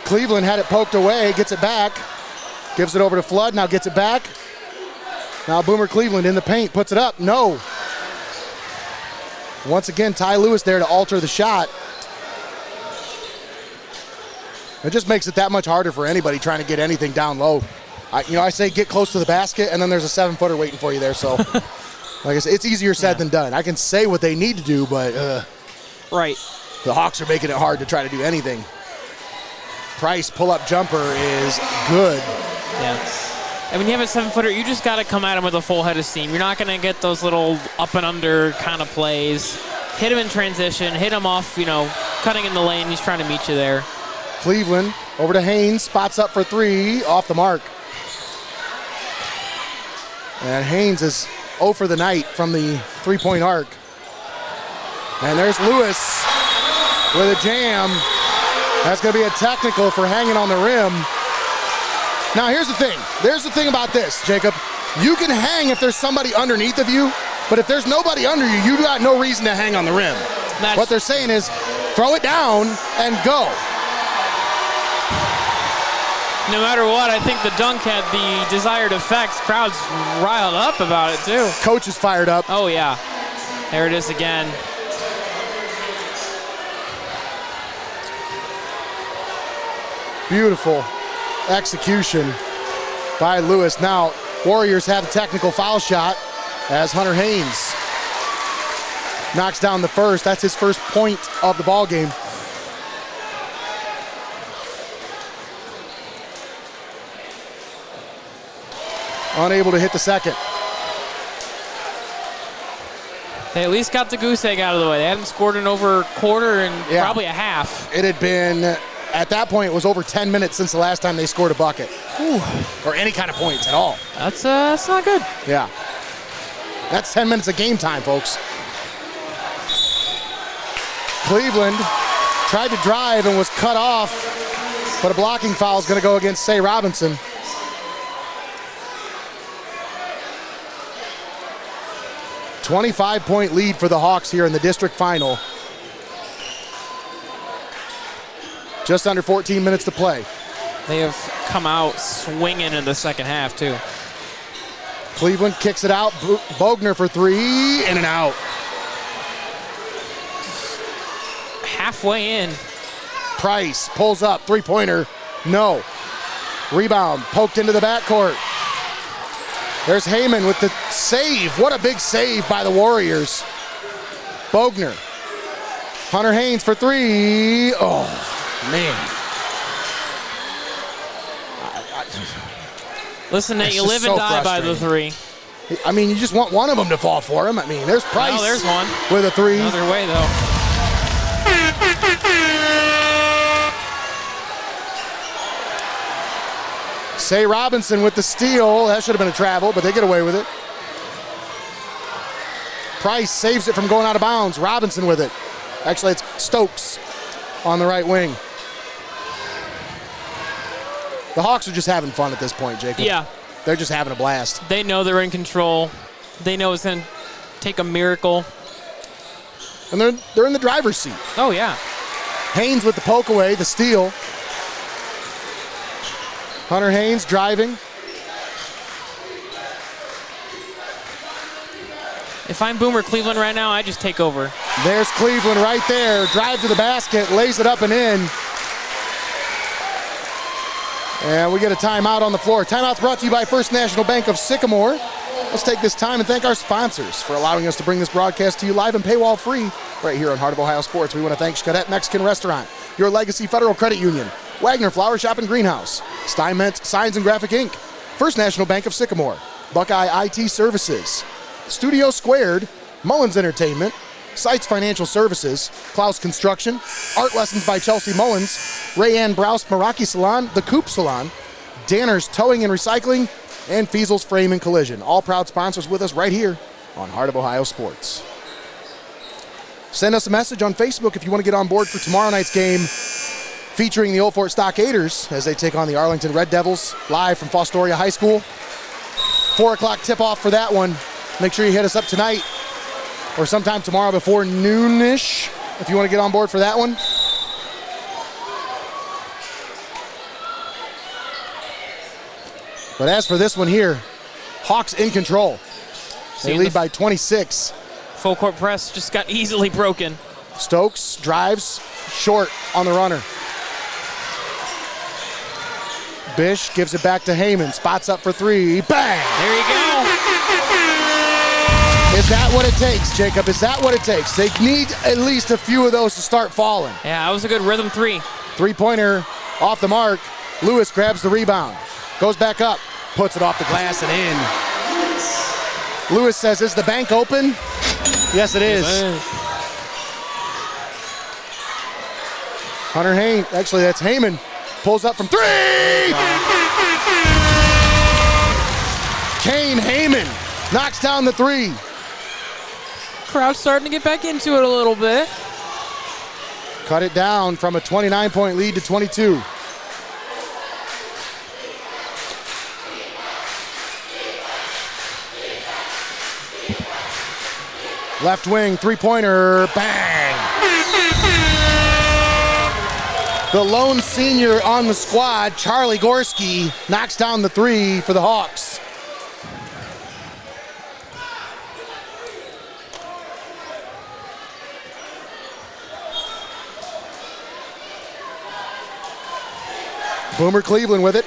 Cleveland had it poked away, gets it back. Gives it over to Flood, now gets it back. Now Boomer Cleveland in the paint, puts it up, no. Once again, Ty Lewis there to alter the shot. It just makes it that much harder for anybody trying to get anything down low. I say get close to the basket, and then there's a 7-footer waiting for you there, so. Like I said, it's easier said than done. I can say what they need to do, but right. The Hawks are making it hard to try to do anything. Price pull-up jumper is good. Yeah. And when you have a 7-footer, you just got to come at him with a full head of steam. You're not going to get those little up and under kind of plays. Hit him in transition, hit him off, cutting in the lane. He's trying to meet you there. Cleveland over to Haynes, spots up for 3, off the mark. And Haynes is 0 for the night from the 3-point arc. And there's Lewis with a jam. That's going to be a technical for hanging on the rim. Now, here's the thing. There's the thing about this, Jacob. You can hang if there's somebody underneath of you, but if there's nobody under you, you got no reason to hang on the rim. What they're saying is throw it down and go. No matter what, I think the dunk had the desired effect. Crowd's riled up about it, too. Coach is fired up. Oh, yeah. There it is again. Beautiful execution by Lewis. Now, Warriors have a technical foul shot as Hunter Haynes knocks down the first. That's his first point of the ball game. Unable to hit the second. They at least got the goose egg out of the way. They hadn't scored in over a quarter and probably a half. It had been, at that point, it was over 10 minutes since the last time they scored a bucket. Whew. Or any kind of points at all. That's not good. Yeah. That's 10 minutes of game time, folks. Cleveland tried to drive and was cut off, but a blocking foul is going to go against Say Robinson. A 25-point lead for the Hawks here in the district final. Just under 14 minutes to play. They have come out swinging in the second half, too. Cleveland kicks it out. Bogner for 3, in and out. Halfway in. Price pulls up, 3-pointer, no. Rebound poked into the backcourt. There's Heyman with the save. What a big save by the Warriors. Wagner. Hunter Haynes for three. Oh, man. Listen, Nate, you live and die by the three. I mean, you just want one of them to fall for him. I mean, there's Price. Oh, there's one. With a three. Another way, though. Say Robinson with the steal. That should have been a travel, but they get away with it. Price saves it from going out of bounds. Robinson with it. Actually, it's Stokes on the right wing. The Hawks are just having fun at this point, Jacob. Yeah. They're just having a blast. They know they're in control. They know it's going to take a miracle. And they're in the driver's seat. Oh, yeah. Haynes with the poke away, the steal. Hunter Haynes driving. If I'm Boomer Cleveland right now, I just take over. There's Cleveland right there. Drive to the basket, lays it up and in. And we get a timeout on the floor. Timeout's brought to you by First National Bank of Sycamore. Let's take this time and thank our sponsors for allowing us to bring this broadcast to you live and paywall free right here on Heart of Ohio Sports. We want to thank XCARET Mexican Restaurant, Your Legacy Federal Credit Union, Wagner Flower Shop and Greenhouse, STEINMETZ Signs and Graphic Inc., First National Bank of Sycamore, Buckeye IT Services, Studio Squared, Mullins Entertainment, SYCAMORE Financial Services, Klaus Construction, Art Lessons by Chelsea Mullins, RAEANN Brause MERAKI Salon, the COOP Salon, Danner's Towing and Recycling, and FEASEL'S Frame and Collision. All proud sponsors with us right here on Heart of Ohio Sports. Send us a message on Facebook if you want to get on board for tomorrow night's game featuring the Old Fort Stockaders as they take on the Arlington Red Devils live from Fostoria High School. 4 o'clock tip-off for that one. Make sure you hit us up tonight or sometime tomorrow before noonish if you want to get on board for that one. But as for this one here, Hawks in control. They lead by 26. Full court press just got easily broken. Stokes drives short on the runner. Bish gives it back to Heyman. Spots up for three. Bang! There you go. Is that what it takes, Jacob? Is that what it takes? They need at least a few of those to start falling. Yeah, that was a good rhythm three. Three-pointer off the mark. Lewis grabs the rebound. Goes back up. Puts it off the glass and in. Lewis says, is the bank open? Yes, it is. Hunter Haynes, actually that's Heyman, pulls up from three! Kane Heyman knocks down the three. Crowd's starting to get back into it a little bit. Cut it down from a 29-point lead to 22. Left wing, three-pointer, bang! The lone senior on the squad, Charlie Gorski, knocks down the three for the Hawks. Boomer Cleveland with it.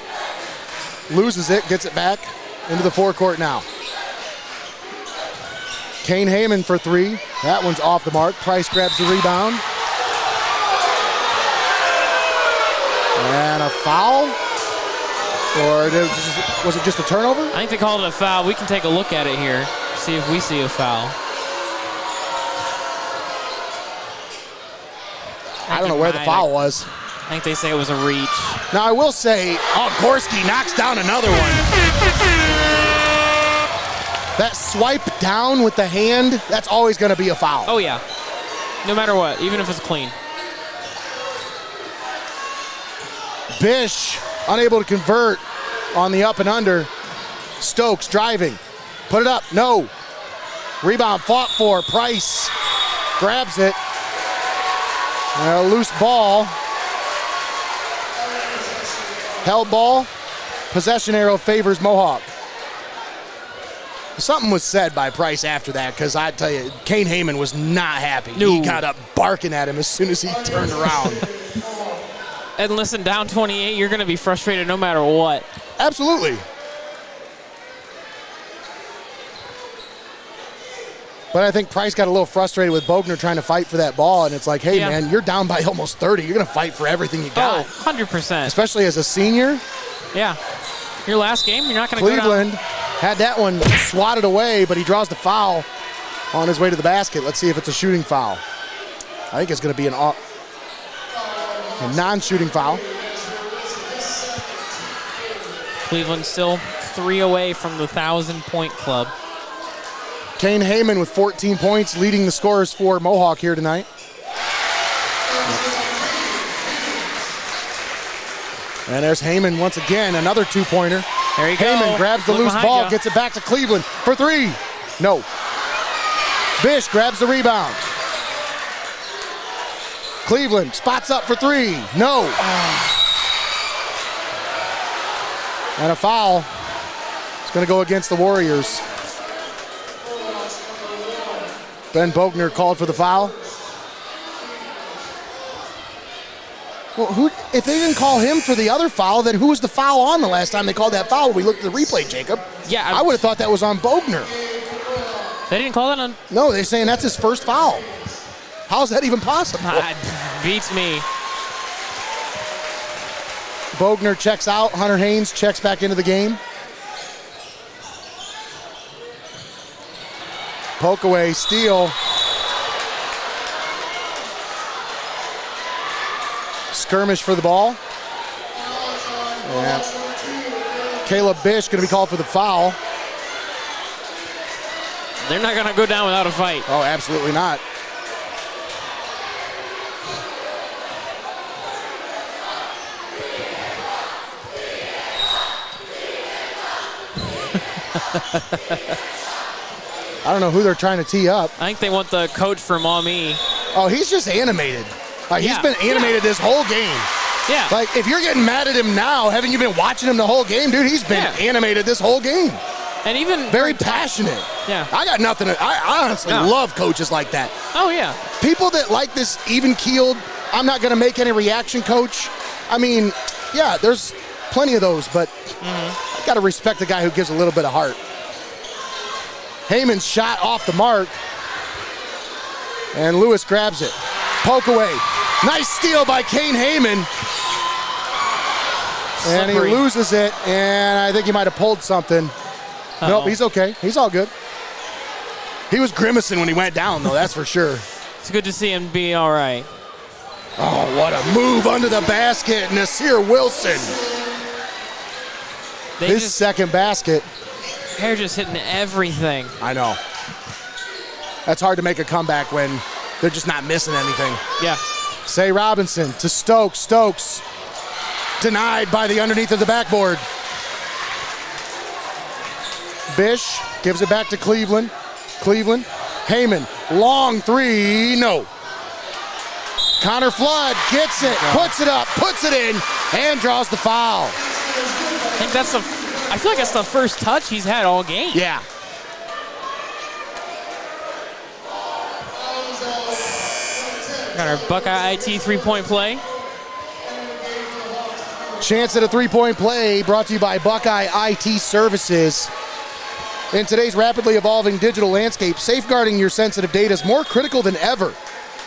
Loses it, gets it back into the forecourt now. Kane Heyman for three. That one's off the mark. Price grabs the rebound. And a foul? Or was it just a turnover? I think they called it a foul. We can take a look at it here, see if we see a foul. I don't know where the foul was. I think they say it was a reach. Now I will say, Gorski knocks down another one. That swipe down with the hand, that's always going to be a foul. Oh, yeah. No matter what, even if it's clean. Bish unable to convert on the up and under. Stokes driving. Put it up. No. Rebound fought for. Price grabs it. A loose ball. Held ball. Possession arrow favors Mohawk. Something was said by Price after that, because I tell you, Kane Heyman was not happy. No. He got up barking at him as soon as he turned around. And listen, down 28, you're going to be frustrated no matter what. Absolutely. But I think Price got a little frustrated with Bogner trying to fight for that ball, and it's like, hey, man, you're down by almost 30. You're going to fight for everything you got. Oh, 100%. Especially as a senior. Yeah. Your last game, you're not going to go down. Cleveland had that one swatted away, but he draws the foul on his way to the basket. Let's see if it's a shooting foul. I think it's going to be a non-shooting foul. Cleveland still 3 away from the 1,000-point club. Kane Heyman with 14 points, leading the scorers for Mohawk here tonight. And there's Heyman once again, another two-pointer. There you go. Heyman grabs the loose ball, gets it back to Cleveland for 3. No. Bish grabs the rebound. Cleveland spots up for 3. No. And a foul. It's going to go against the Warriors. Ben Bogner called for the foul. Well, if they didn't call him for the other foul, then who was the foul on the last time they called that foul? We looked at the replay, Jacob. Yeah. I would have thought that was on Bogner. They didn't call that on? No, they're saying that's his first foul. How is that even possible? Beats me. Bogner checks out. Hunter Haynes checks back into the game. Poke away, steal. Skirmish for the ball. And Caleb Bish going to be called for the foul. They're not going to go down without a fight. Oh, absolutely not. I don't know who they're trying to tee up. I think they want the coach for Maumee. Oh, he's just animated. He's been animated this whole game. Yeah. Like, if you're getting mad at him now, haven't you been watching him the whole game? Dude, he's been animated this whole game. And even very passionate. Yeah. I got nothing. I honestly love coaches like that. Oh, yeah. People that like this even-keeled, I'm not going to make any reaction coach. I mean, yeah, there's plenty of those, but I got to respect the guy who gives a little bit of heart. Heyman's shot off the mark. And Lewis grabs it. Poke away. Nice steal by Kane Heyman. And he loses it, and I think he might have pulled something. Nope, he's okay. He's all good. He was grimacing when he went down, though, that's for sure. It's good to see him be all right. Oh, what a move under the basket. Nasir Wilson. His second basket. They're just hitting everything. I know. That's hard to make a comeback when they're just not missing anything. Yeah. Say Robinson to Stokes. Stokes denied by the underneath of the backboard. Bish gives it back to Cleveland. Cleveland. Heyman. Long 3. No. Connor Flood gets it, puts it up, puts it in, and draws the foul. I feel like that's the first touch he's had all game. Yeah. Got our Buckeye IT three-point play. Chance at a three-point play brought to you by Buckeye IT Services. In today's rapidly evolving digital landscape, safeguarding your sensitive data is more critical than ever.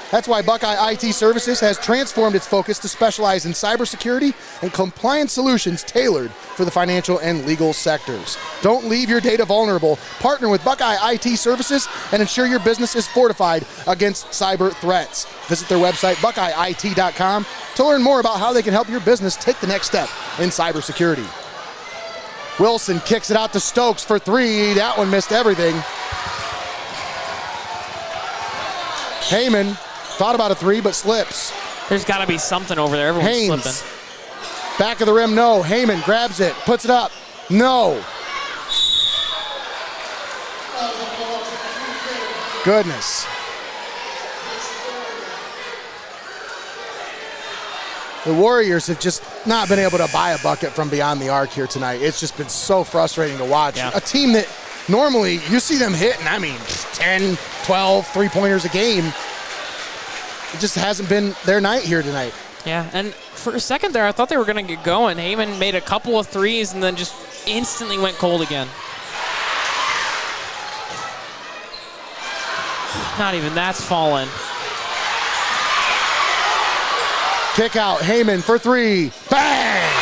That's why Buckeye IT Services has transformed its focus to specialize in cybersecurity and compliance solutions tailored for the financial and legal sectors. Don't leave your data vulnerable. Partner with Buckeye IT Services and ensure your business is fortified against cyber threats. Visit their website, buckeyeit.com, to learn more about how they can help your business take the next step in cybersecurity. Wilson kicks it out to Stokes for 3. That one missed everything. Heyman thought about a 3, but slips. There's got to be something over there. Everyone's Haynes. slipping. Back of the rim, no. Heyman grabs it, puts it up. No. Goodness. The Warriors have just not been able to buy a bucket from beyond the arc here tonight. It's just been so frustrating to watch. Yeah. A team that normally you see them hitting, 10, 12 three-pointers a game. It just hasn't been their night here tonight. Yeah, and for a second there, I thought they were going to get going. Heyman made a couple of threes and then just instantly went cold again. Not even that's fallen. Kick out, Heyman for three. Bang!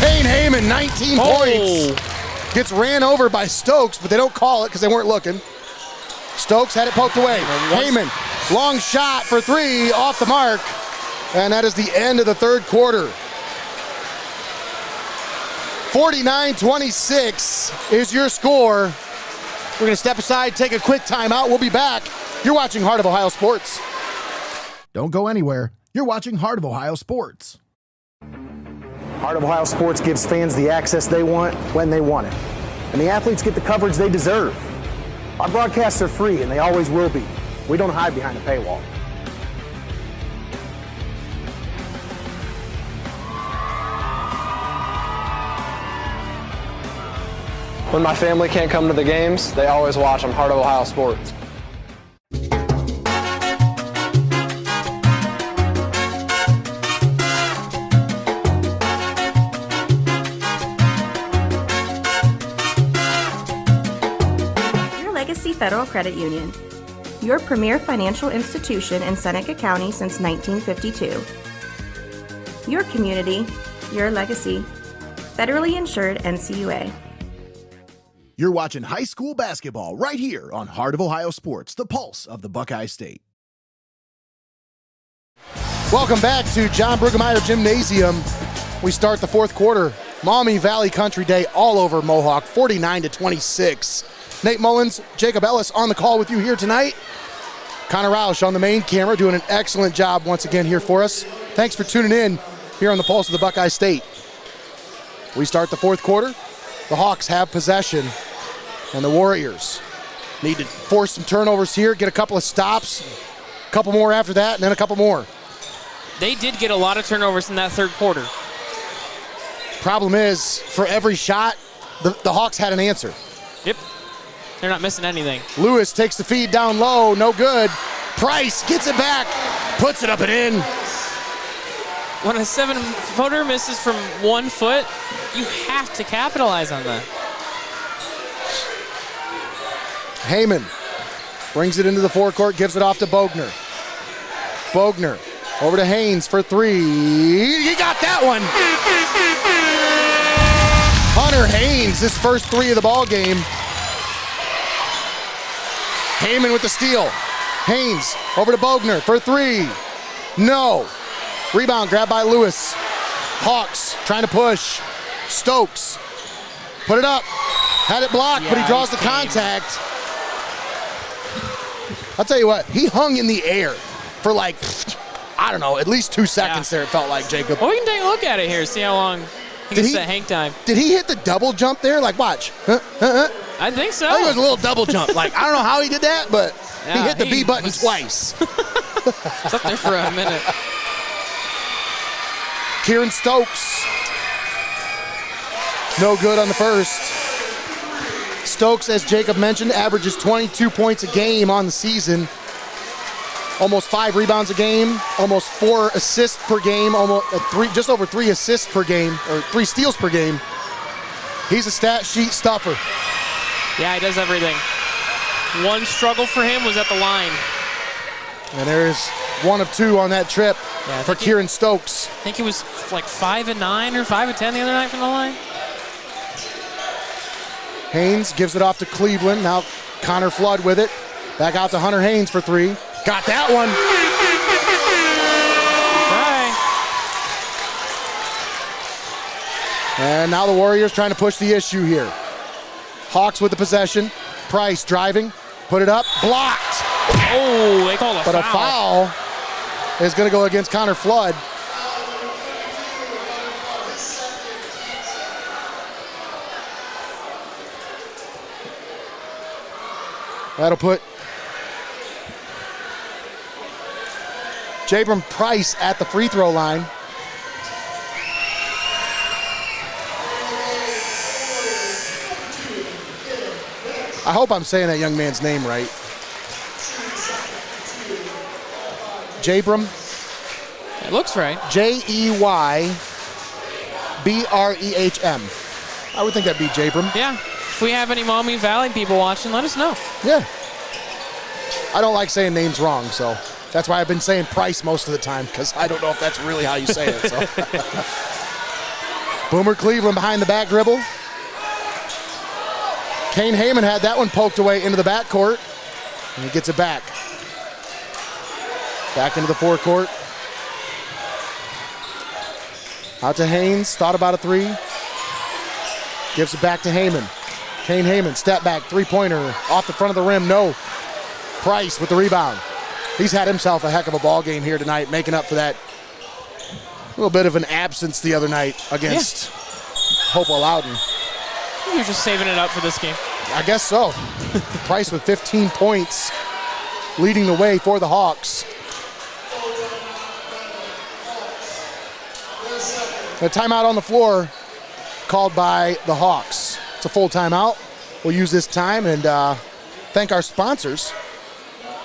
Kane Heyman, 19 points. Gets ran over by Stokes, but they don't call it because they weren't looking. Stokes had it poked away. Heyman, long shot for three, off the mark. And that is the end of the third quarter. 49-26 is your score. We're going to step aside, take a quick timeout. We'll be back. You're watching Heart of Ohio Sports. Don't go anywhere. You're watching Heart of Ohio Sports. Heart of Ohio Sports gives fans the access they want when they want it. And the athletes get the coverage they deserve. Our broadcasts are free, and they always will be. We don't hide behind a paywall. When my family can't come to the games, they always watch on Heart of Ohio Sports. Federal Credit Union, your premier financial institution in Seneca County since 1952. Your community, your legacy. Federally insured NCUA. You're watching high school basketball right here on Heart of Ohio Sports, the pulse of the Buckeye State. Welcome back to John Brueggemeier Gymnasium. We start the fourth quarter. Maumee Valley Country Day all over Mohawk, 49-26. Nate Mullins, Jacob Ellis on the call with you here tonight. Connor Roush on the main camera doing an excellent job once again here for us. Thanks for tuning in here on the Pulse of the Buckeye State. We start the fourth quarter. The Hawks have possession, and the Warriors need to force some turnovers here, get a couple of stops, a couple more after that, and then a couple more. They did get a lot of turnovers in that third quarter. Problem is, for every shot, the Hawks had an answer. Yep. They're not missing anything. Lewis takes the feed down low, no good. Price gets it back, puts it up and in. When a 7-footer misses from 1 foot, you have to capitalize on that. Heyman brings it into the forecourt, gives it off to Bogner. Bogner over to Haynes for three. He got that one. Hunter Haynes, his first three of the ball game. Heyman with the steal. Haynes over to Bogner for three. No. Rebound grabbed by Lewis. Hawks trying to push. Stokes put it up. Had it blocked, but he draws the contact. I'll tell you what, he hung in the air for like, I don't know, at least 2 seconds there, it felt like, Jacob. Well, we can take a look at it here, see how long he gets that hang time. Did he hit the double jump there? Like, watch. I think so. I think it was a little double jump. Like, I don't know how he did that, but he hit the B button twice. It's up there for a minute. Kieran Stokes. No good on the first. Stokes, as Jacob mentioned, averages 22 points a game on the season. Almost 5 rebounds a game, almost 4 assists per game, almost just over 3 assists per game, or 3 steals per game. He's a stat sheet stuffer. Yeah, he does everything. One struggle for him was at the line. And there's 1 of 2 on that trip for Kieran Stokes. I think he was like 5 of 9 or 5 of 10 the other night from the line. Haynes gives it off to Cleveland. Now Connor Flood with it. Back out to Hunter Haynes for 3. Got that one. Right. And now the Warriors trying to push the issue here. Hawks with the possession. Price driving. Put it up. Blocked. Oh, they called a foul. But a foul is going to go against Connor Flood. That'll put Jabram Price at the free throw line. I hope I'm saying that young man's name right. Jaybrum? It looks right. Jeybrem. I would think that'd be Jaybrum. Yeah. If we have any Maumee Valley people watching, let us know. Yeah. I don't like saying names wrong, so that's why I've been saying Price most of the time, because I don't know if that's really how you say it. So. Boomer Cleveland behind the back dribble. Kane Heyman had that one poked away into the backcourt, and he gets it back. Back into the forecourt. Out to Haynes, thought about a three. Gives it back to Heyman. Kane Heyman, step back, three-pointer, off the front of the rim, no. Price with the rebound. He's had himself a heck of a ball game here tonight, making up for that little bit of an absence the other night against Hopewell Loudon. You're just saving it up for this game. I guess so. Price with 15 points, leading the way for the Hawks. A timeout on the floor called by the Hawks. It's a full timeout. We'll use this time and thank our sponsors.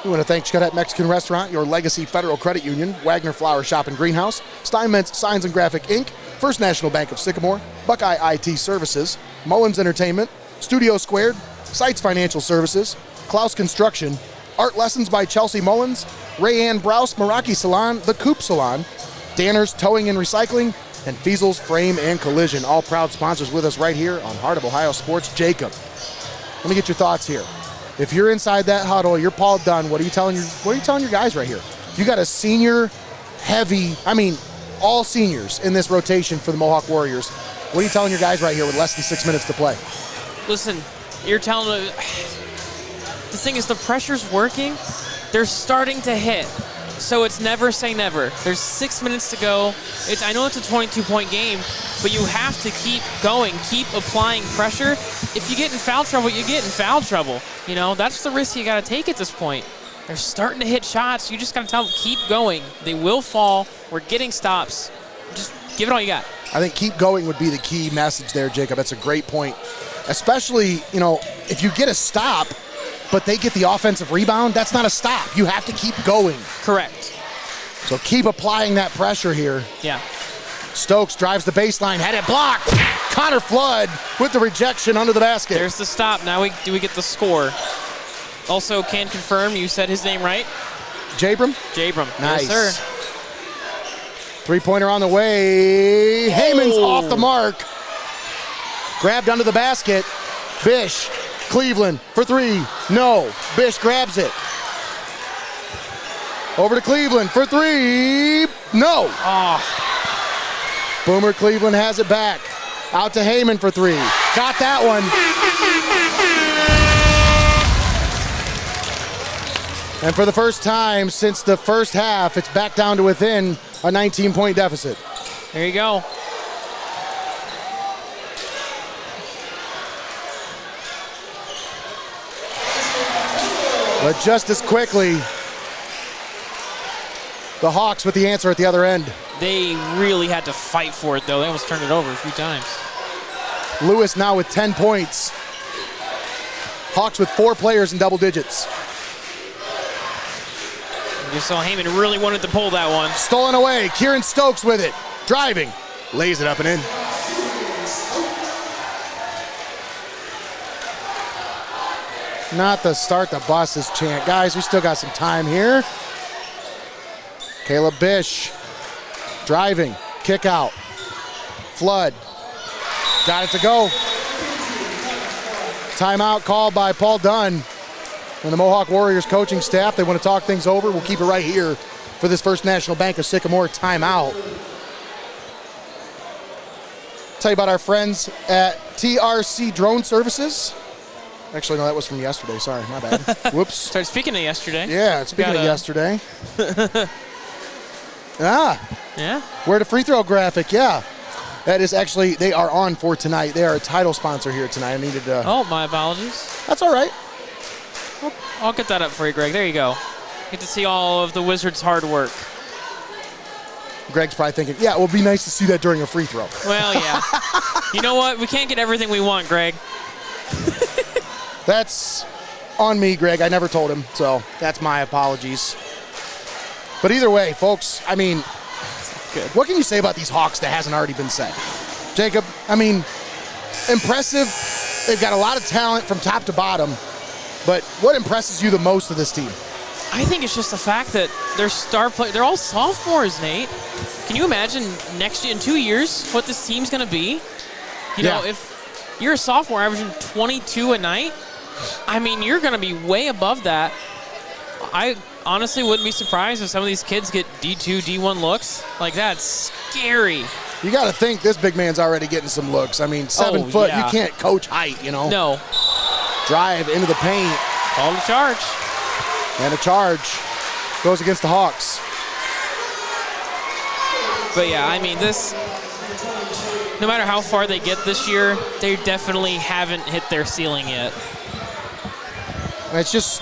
We want to thank Xcaret Mexican Restaurant, Your Legacy Federal Credit Union, Wagner Flower Shop and Greenhouse, STEINMETZ Signs and Graphic Inc., First National Bank of Sycamore, Buckeye IT Services, Mullins Entertainment, Studio Squared, SYCAMORE Financial Services, Klaus Construction, Art Lessons by Chelsea Mullins, RAEANN BRAUSE MERAKI Salon, the COOP Salon, Danner's Towing and Recycling, and FEASEL'S Frame and Collision, all proud sponsors with us right here on Heart of Ohio Sports. Jacob, let me get your thoughts here. If you're inside that huddle, you're Paul Dunn, what are you telling your guys right here? You got a senior heavy, all seniors in this rotation for the Mohawk Warriors. What are you telling your guys right here with less than 6 minutes to play? Listen, you're telling them, the thing is the pressure's working. They're starting to hit. So it's never say never. There's 6 minutes to go. I know it's a 22-point game, but you have to keep going, keep applying pressure. If you get in foul trouble, you get in foul trouble. You know, that's the risk you got to take at this point. They're starting to hit shots. You just got to tell them, keep going. They will fall. We're getting stops. Just give it all you got. I think keep going would be the key message there, Jacob. That's a great point. Especially, if you get a stop, but they get the offensive rebound, that's not a stop. You have to keep going. Correct. So keep applying that pressure here. Yeah. Stokes drives the baseline, had it blocked. Connor Flood with the rejection under the basket. There's the stop. Now we get the score. Also can confirm you said his name right. Jaybrum? Jaybrum. Nice. Yes, sir. Three-pointer on the way. Heyman's off the mark. Grabbed under the basket. Bish. Cleveland for three. No. Bish grabs it. Over to Cleveland for three. No. Boomer Cleveland has it back. Out to Heyman for three. Got that one. And for the first time since the first half, it's back down to within a 19-point deficit. There you go. But just as quickly, the Hawks with the answer at the other end. They really had to fight for it, though. They almost turned it over a few times. Lewis now with 10 points. Hawks with 4 players in double digits. You saw Heyman really wanted to pull that one. Stolen away. Kieran Stokes with it. Driving. Lays it up and in. Not the start the buses chant. Guys, we still got some time here. Caleb Bish. Driving. Kick out. Flood. Got it to go. Timeout called by Paul Dunn and the Mohawk Warriors coaching staff. They want to talk things over. We'll keep it right here for this First National Bank of Sycamore timeout. Tell you about our friends at TRC Drone Services. Actually, no, that was from yesterday. Sorry, my bad. Whoops. Started speaking of yesterday. Yeah, speaking of yesterday. Yeah. Where the free throw graphic, yeah. That is actually, they are on for tonight. They are a title sponsor here tonight. I needed to. Oh, my apologies. That's all right. I'll get that up for you, Greg. There you go. Get to see all of the Wizards' hard work. Greg's probably thinking, yeah, it would be nice to see that during a free throw. Well, yeah. You know what? We can't get everything we want, Greg. That's on me, Greg. I never told him, so that's my apologies. But either way, folks, I mean, Good. what can you say about these Hawks that hasn't already been said? Jacob, I mean, impressive. They've got a lot of talent from top to bottom. But what impresses you the most of this team? I think it's just the fact that their star players, they're all sophomores, Nate. Can you imagine next year, in 2 years, what this team's going to be? You know, if you're a sophomore averaging 22 a night, I mean, you're going to be way above that. I honestly wouldn't be surprised if some of these kids get D2, D1 looks. Like, that's scary. You got to think this big man's already getting some looks. I mean, 7 foot, yeah. you can't coach height, you know? No. Drive into the paint. Call the charge. And a charge goes against the Hawks. But yeah, I mean, this, no matter how far they get this year, they definitely haven't hit their ceiling yet. And it's just,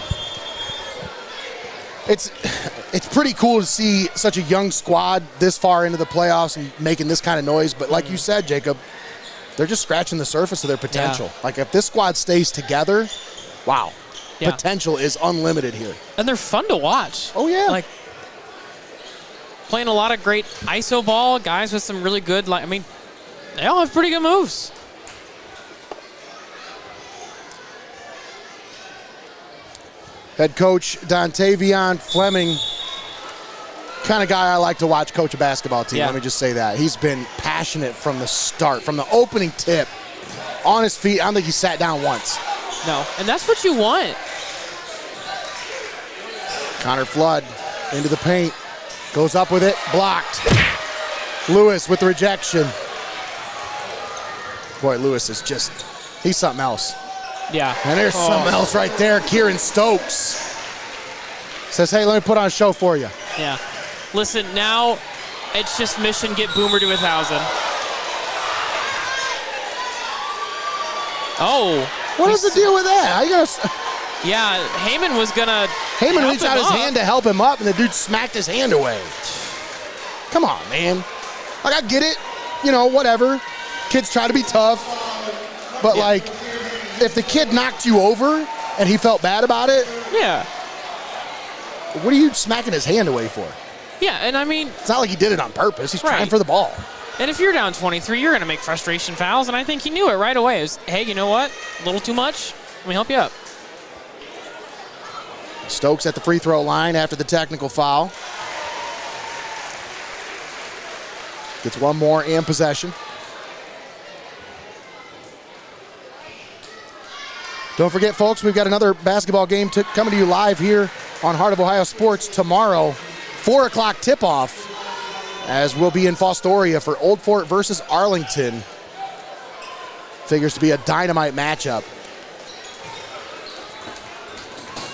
it's pretty cool to see such a young squad this far into the playoffs and making this kind of noise. But like you said, Jacob, they're just scratching the surface of their potential. Yeah. Like if this squad stays together, wow. Yeah. Potential is unlimited here. And they're fun to watch. Oh, yeah. Like, playing a lot of great ISO ball, guys with some really good, I mean, they all have pretty good moves. Head coach Dontavion Fleming, kind of guy I like to watch coach a basketball team. Yeah. Let me just say that. He's been passionate from the start, from the opening tip, on his feet. I don't think he sat down once. No, and that's what you want. Connor Flood into the paint, goes up with it, blocked. Lewis with the rejection. Boy, Lewis is just, he's something else. Yeah. And there's something else right there. Kieran Stokes says, hey, let me put on a show for you. Yeah. Listen, now it's just mission get Boomer to 1,000. Oh. What is the deal with that? How you gonna? Yeah, Heyman was gonna. Heyman reached out his hand to help him up, and the dude smacked his hand away. Come on, man. Like, I get it. You know, whatever. Kids try to be tough. But, like, if the kid knocked you over and he felt bad about it, yeah. What are you smacking his hand away for? Yeah, and I mean, it's not like he did it on purpose. He's trying for the ball. And if you're down 23, you're going to make frustration fouls, and I think he knew it right away. It was, hey, you know what? A little too much. Let me help you up. Stokes at the free throw line after the technical foul. Gets one more and possession. Don't forget, folks, we've got another basketball game coming to you live here on Heart of Ohio Sports tomorrow. 4 o'clock tip-off, as we'll be in Fostoria for Old Fort versus Arlington. Figures to be a dynamite matchup.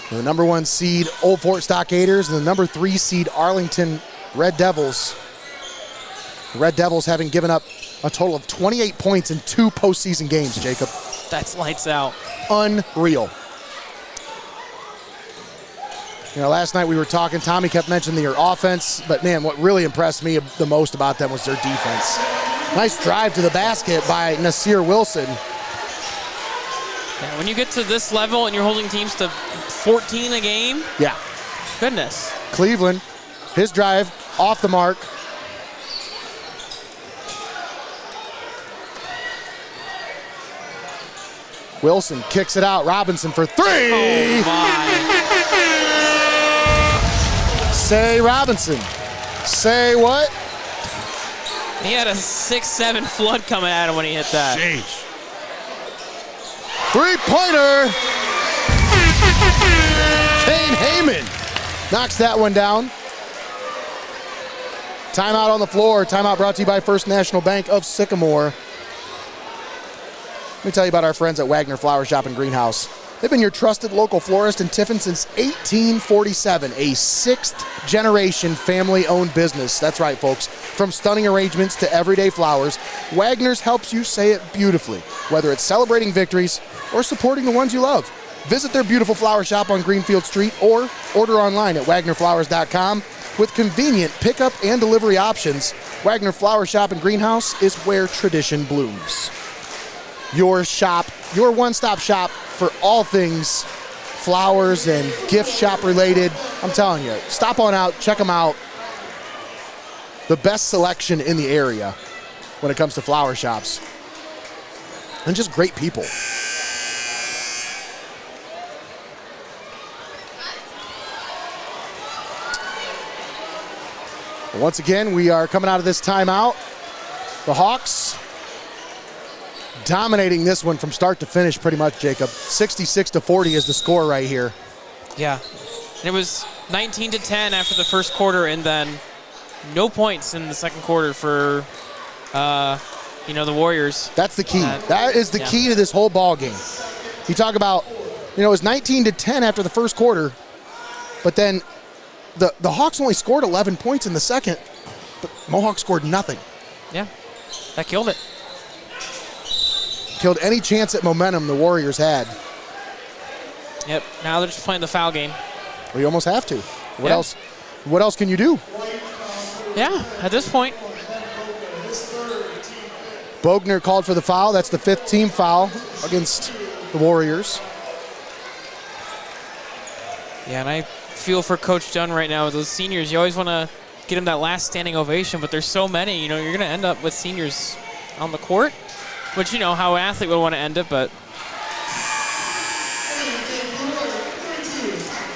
The number 1 seed Old Fort Stockaders and the number 3 seed Arlington Red Devils. The Red Devils having given up a total of 28 points in 2 postseason games, Jacob. That's lights out. Unreal. You know, last night we were talking, Tommy kept mentioning their offense, but man, what really impressed me the most about them was their defense. Nice drive to the basket by Nasir Wilson. Yeah, when you get to this level and you're holding teams to 14 a game, yeah, goodness. Cleveland, his drive off the mark. Wilson kicks it out. Robinson for 3. Oh my. Say Robinson. Say what? He had a 6'7" flood coming at him when he hit that. Sheesh. 3-pointer. Kane Heyman knocks that one down. Timeout on the floor. Timeout brought to you by First National Bank of Sycamore. Let me tell you about our friends at Wagner Flower Shop and Greenhouse. They've been your trusted local florist in Tiffin since 1847, a 6th generation family-owned business. That's right, folks. From stunning arrangements to everyday flowers, Wagner's helps you say it beautifully, whether it's celebrating victories or supporting the ones you love. Visit their beautiful flower shop on Greenfield Street or order online at wagnerflowers.com. With convenient pickup and delivery options, Wagner Flower Shop and Greenhouse is where tradition blooms. Your shop, your one-stop shop for all things flowers and gift shop related. I'm telling you, stop on out, check them out. The best selection in the area when it comes to flower shops. And just great people. Once again, we are coming out of this timeout. The Hawks dominating this one from start to finish pretty much, Jacob. 66-40 is the score right here. Yeah. And it was 19-10 after the first quarter, and then no points in the second quarter for, the Warriors. That's the key. That is the key to this whole ball game. You talk about, it was 19-10 after the first quarter, but then the Hawks only scored 11 points in the second, but Mohawk scored nothing. Yeah, that killed it. Killed any chance at momentum the Warriors had. Yep, now they're just playing the foul game. We almost have to. What else? What else can you do? Yeah, at this point. Wagner called for the foul. That's the 5th team foul against the Warriors. Yeah, and I feel for Coach Dunn right now with those seniors. You always want to get them that last standing ovation, but there's so many. You're going to end up with seniors on the court, which how an athlete would want to end it, but.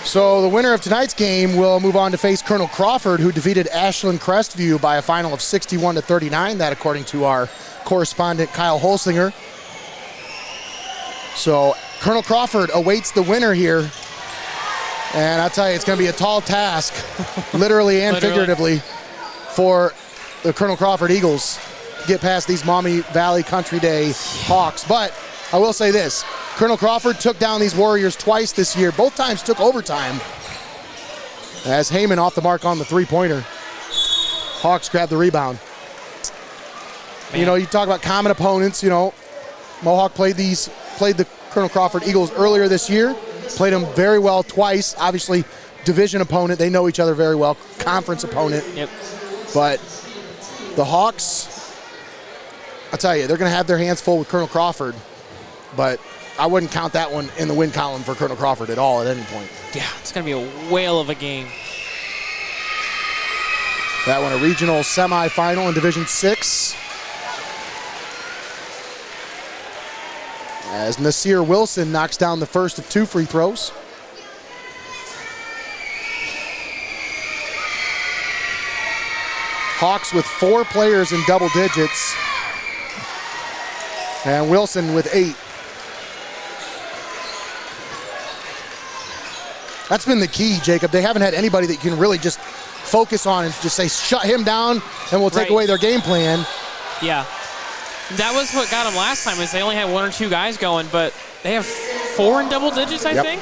So the winner of tonight's game will move on to face Colonel Crawford, who defeated Ashland Crestview by a final of 61-39. That according to our correspondent Kyle Holsinger. So Colonel Crawford awaits the winner here. And I'll tell you, it's going to be a tall task, literally and figuratively, for the Colonel Crawford Eagles to get past these Maumee Valley Country Day Hawks. But I will say this, Colonel Crawford took down these Warriors twice this year. Both times took overtime. As Heyman off the mark on the three-pointer. Hawks grabbed the rebound. Man. You talk about common opponents, Mohawk played the Colonel Crawford Eagles earlier this year. Played them very well twice. Obviously, division opponent. They know each other very well. Conference opponent. Yep. But the Hawks, I'll tell you, they're going to have their hands full with Colonel Crawford. But I wouldn't count that one in the win column for Colonel Crawford at all at any point. Yeah, it's going to be a whale of a game. That one, a regional semifinal in Division 6. As Nasir Wilson knocks down the first of 2 free throws. Hawks with 4 players in double digits. And Wilson with 8. That's been the key, Jacob. They haven't had anybody that you can really just focus on and just say, shut him down, and we'll take away their game plan. Yeah. That was what got them last time, is they only had 1 or 2 guys going, but they have 4 in double digits, I think.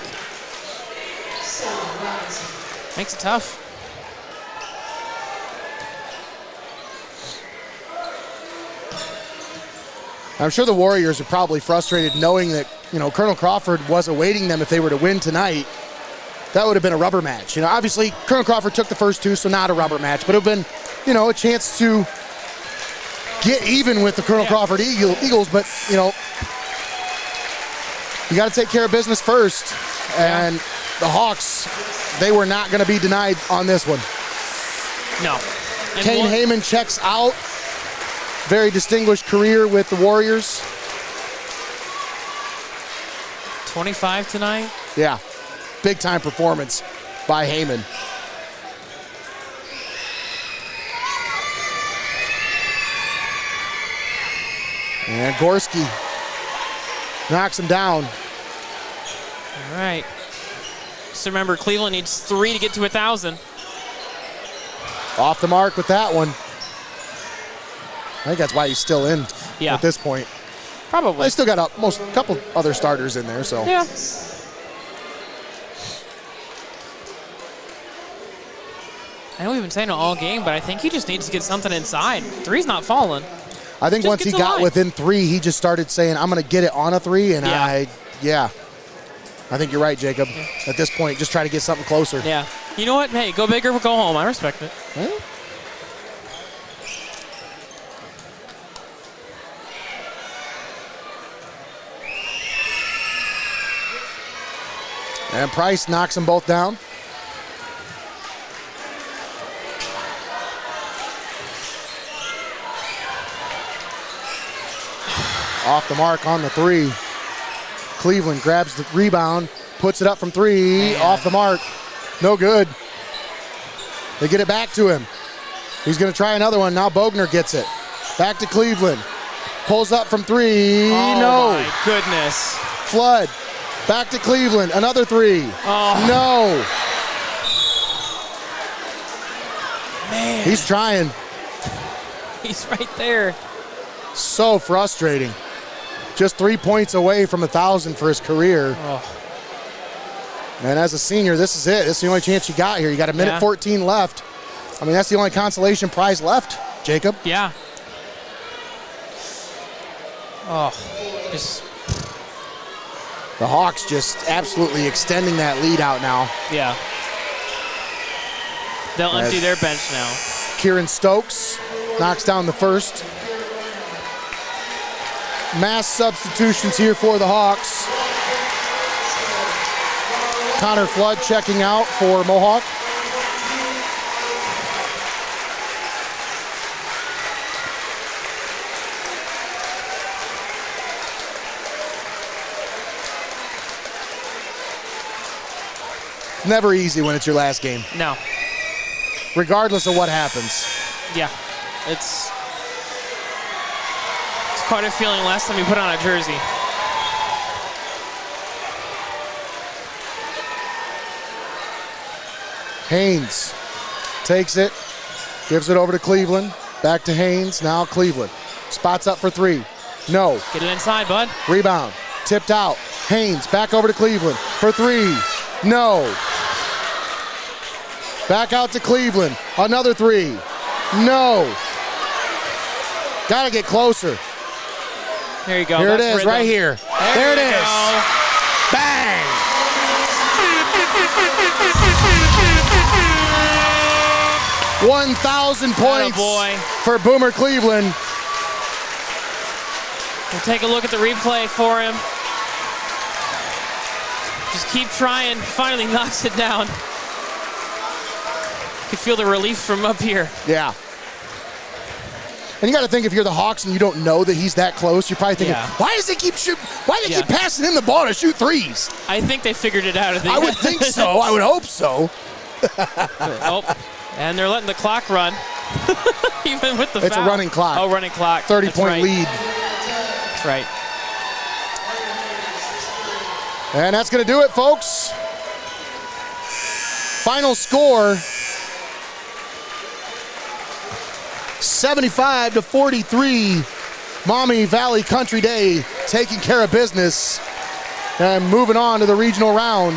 Makes it tough. I'm sure the Warriors are probably frustrated knowing that, Colonel Crawford was awaiting them if they were to win tonight. That would have been a rubber match. Obviously, Colonel Crawford took the first 2, so not a rubber match, but it would have been, a chance to get even with the Colonel Crawford Eagles, but, you got to take care of business first. And the Hawks, they were not going to be denied on this one. No. Kane Heyman checks out. Very distinguished career with the Warriors. 25 tonight? Yeah. Big time performance by Heyman. And Gorski knocks him down. All right. Just remember, Cleveland needs 3 to get to 1,000. Off the mark with that one. I think that's why he's still in at this point. Probably. They still got a couple other starters in there, so. Yeah. I know we've been saying it all game, but I think he just needs to get something inside. 3's not falling. I think once he got within 3, he just started saying, I'm going to get it on a 3, and I think you're right, Jacob. Yeah. At this point, just try to get something closer. Yeah. You know what? Hey, go big or go home. I respect it. Well, And Price knocks them both down. Off the mark on the three. Cleveland grabs the rebound, puts it up from three, off the mark. No good. They get it back to him. He's going to try another one. Now WAGNER gets it. Back to Cleveland. Pulls up from three. No. My goodness. Flood. Back to Cleveland. Another three. No. Man. He's trying. He's right there. So frustrating. Just 3 points away from 1,000 for his career. And as a senior, this is it. This is the only chance you got here. You got a minute 14 left. I mean, that's the only consolation prize left, Jacob. Yeah. Just. The Hawks just absolutely extending that lead out now. Yeah. They'll empty their bench now. Kieran Stokes knocks down the first. Mass substitutions here for the Hawks. Connor Flood checking out for Mohawk. Never easy when it's your last game. No. Regardless of what happens. Yeah. It's quite a feeling last time you put on a jersey. Haynes takes it, gives it over to Cleveland. Back to Haynes, now Cleveland. Spots up for three. No. Get it inside, bud. Rebound, tipped out. Haynes back over to Cleveland for three. No. Back out to Cleveland. Another three. No. Gotta get closer. Here you go. Here it is, right here. There it is. Bang! $1,000 points for Boomer Cleveland. We'll take a look at the replay for him. Just keep trying. Finally knocks it down. You can feel the relief from up here. Yeah. And you got to think, if you're the Hawks and you don't know that he's that close, you're probably thinking, why does he keep shooting? Why do they keep passing him the ball to shoot threes? I think they figured it out. I would think so. I would hope so. And they're letting the clock run. Even with the foul. It's a running clock. Oh, running clock. 30-point lead. That's right. And that's going to do it, folks. Final score, 75-43. Maumee Valley Country Day taking care of business and moving on to the regional round.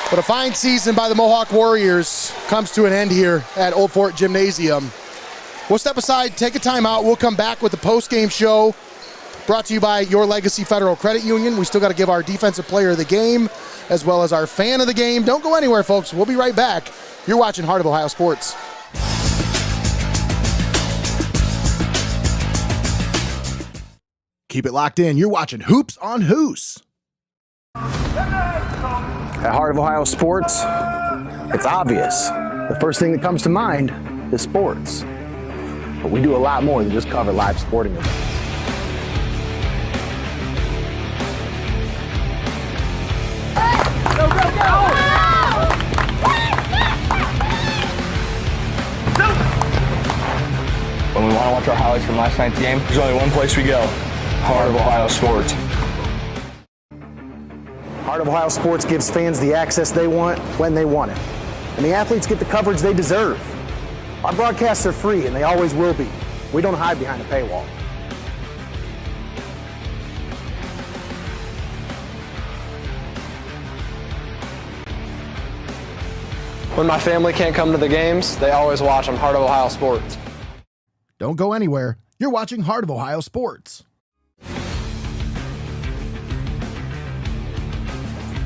But a fine season by the Mohawk Warriors comes to an end here at Old Fort Gymnasium. We'll step aside, take a timeout. We'll come back with the post-game show brought to you by Your Legacy Federal Credit Union. We still got to give our defensive player of the game as well as our fan of the game. Don't go anywhere, folks. We'll be right back. You're watching Heart of Ohio Sports. Keep it locked in. You're watching Hoops on Hoos. At Heart of Ohio Sports, it's obvious. The first thing that comes to mind is sports. But we do a lot more than just cover live sporting events. Go, go, go! When we want to watch our highlights from last night's game, there's only one place we go. Heart of Ohio Sports. Heart of Ohio Sports gives fans the access they want when they want it. And the athletes get the coverage they deserve. Our broadcasts are free, and they always will be. We don't hide behind a paywall. When my family can't come to the games, they always watch on Heart of Ohio Sports. Don't go anywhere. You're watching Heart of Ohio Sports.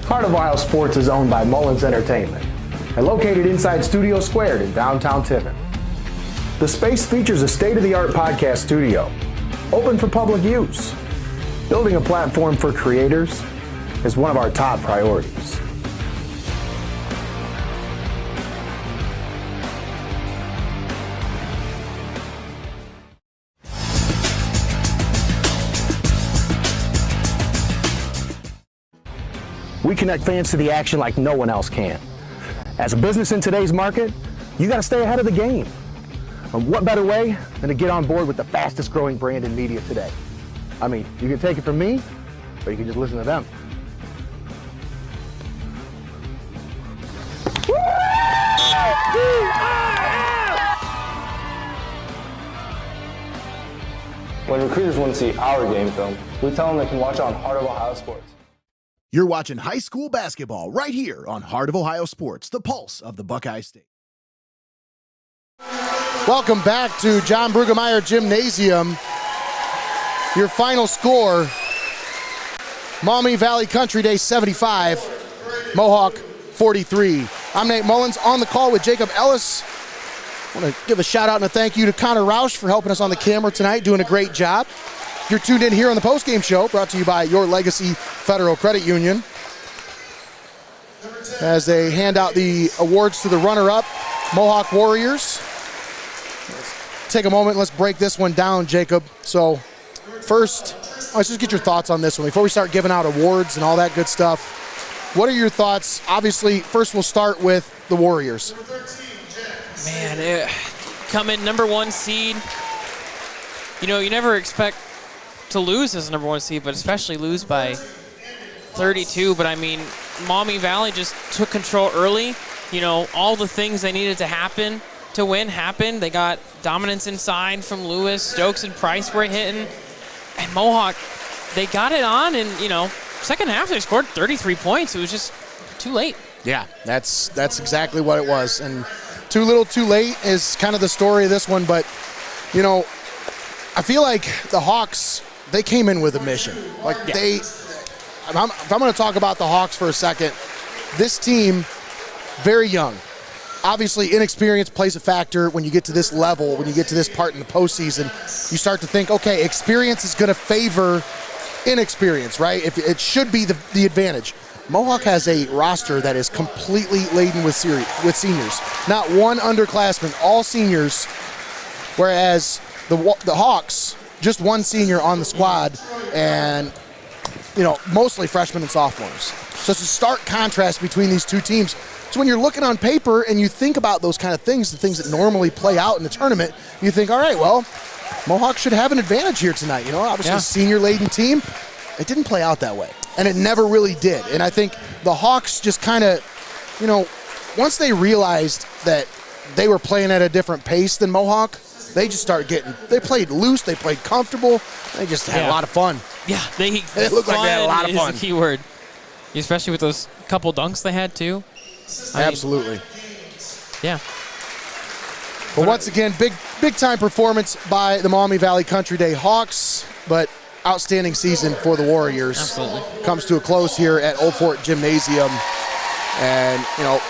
Heart of Ohio Sports is owned by Mullins Entertainment and located inside Studio Squared in downtown Tiffin. The space features a state-of-the-art podcast studio, open for public use, building a platform for creators, is one of our top priorities. We connect fans to the action like no one else can. As a business in today's market, you got to stay ahead of the game. And what better way than to get on board with the fastest growing brand in media today? I mean, you can take it from me, or you can just listen to them. When recruiters want to see our game film, we tell them they can watch it on Heart of Ohio Sports. You're watching high school basketball right here on Heart of Ohio Sports, the pulse of the Buckeye State. Welcome back to John Brueggemeier Gymnasium. Your final score, Maumee Valley Country Day 75, Mohawk 43. I'm Nate Mullins on the call with Jacob Ellis. I want to give a shout out and a thank you to Connor Roush for helping us on the camera tonight, doing a great job. You're tuned in here on the postgame show, brought to you by Your Legacy Federal Credit Union. As they hand out the awards to the runner-up, Mohawk Warriors. Let's take a moment, let's break this one down, Jacob. So first, let's just get your thoughts on this one before we start giving out awards and all that good stuff. What are your thoughts? Obviously, first we'll start with the Warriors. Man, come in number 1 seed. You know, you never expect to lose as number 1 seed, but especially lose by 32. But I mean, Maumee Valley just took control early. You know, all the things they needed to happen to win happened. They got dominance inside from Lewis. Stokes and Price were hitting. And Mohawk, they got it on, and, you know, second half they scored 33 points. It was just too late. Yeah, that's exactly what it was. And too little, too late is kind of the story of this one. But, you know, I feel like the Hawks, they came in with a mission. Like, yeah. if I'm going to talk about the Hawks for a second, this team, very young. Obviously, inexperience plays a factor when you get to this level, when you get to this part in the postseason. You start to think, okay, experience is going to favor inexperience, right? If it should be the advantage. Mohawk has a roster that is completely laden with seniors. Not one underclassman, all seniors, whereas the Hawks, just one senior on the squad, and, you know, mostly freshmen and sophomores. So it's a stark contrast between these two teams. So when you're looking on paper and you think about those kind of things, the things that normally play out in the tournament, you think, all right, well, Mohawk should have an advantage here tonight. You know, obviously a senior-laden team. It didn't play out that way, and it never really did. And I think the Hawks just kind of, you know, once they realized that they were playing at a different pace than Mohawk, they just started they played loose, they played comfortable, they just had a lot of fun. Yeah, it looked like they had a lot of fun. Is the key word, especially with those couple dunks they had too. Absolutely. Yeah. But once again, big time performance by the Maumee Valley Country Day Hawks, but outstanding season for the Warriors. Absolutely. Comes to a close here at Old Fort Gymnasium. And, you know,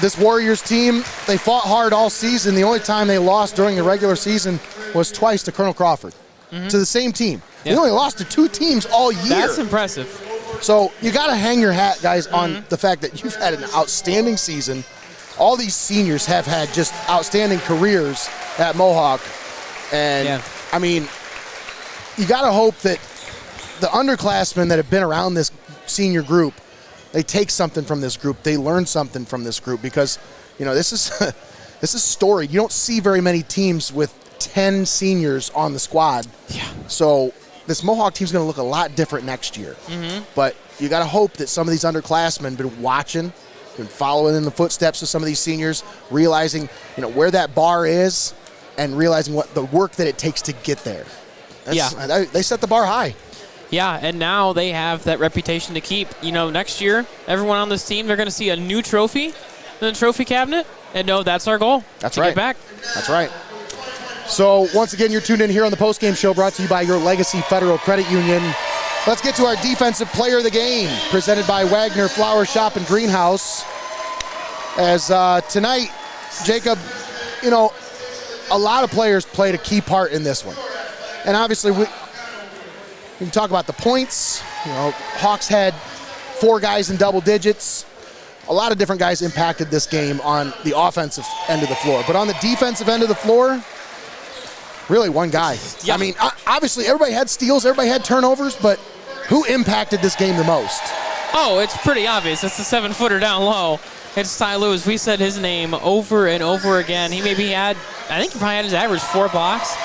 this Warriors team, they fought hard all season. The only time they lost during the regular season was twice to Colonel Crawford, to the same team. Yeah. They only lost to 2 teams all year. That's impressive. So you got to hang your hat, guys, on the fact that you've had an outstanding season. All these seniors have had just outstanding careers at Mohawk. And, I mean, you got to hope that the underclassmen that have been around this senior group, they take something from this group. They learn something from this group because, you know, this is storied. You don't see very many teams with 10 seniors on the squad. Yeah. So this Mohawk team's going to look a lot different next year. But you got to hope that some of these underclassmen been watching, been following in the footsteps of some of these seniors, realizing, you know, where that bar is and realizing what the work that it takes to get there. They set the bar high. Yeah, and now they have that reputation to keep. You know, next year, everyone on this team, they're going to see a new trophy in the trophy cabinet and know that's our goal. That's to right. Get back. That's right. So once again, you're tuned in here on the postgame show brought to you by Your Legacy Federal Credit Union. Let's get to our defensive player of the game, presented by Wagner Flower Shop and Greenhouse. As tonight, Jacob, you know, a lot of players played a key part in this one. And obviously, we can talk about the points. You know, Hawks had 4 guys in double digits. A lot of different guys impacted this game on the offensive end of the floor. But on the defensive end of the floor, really one guy. Yeah. I mean, obviously everybody had steals, everybody had turnovers, but who impacted this game the most? Oh, it's pretty obvious. It's the 7-footer down low. It's Ty Lewis. We said his name over and over again. He maybe had, I think he probably had his average 4 blocks,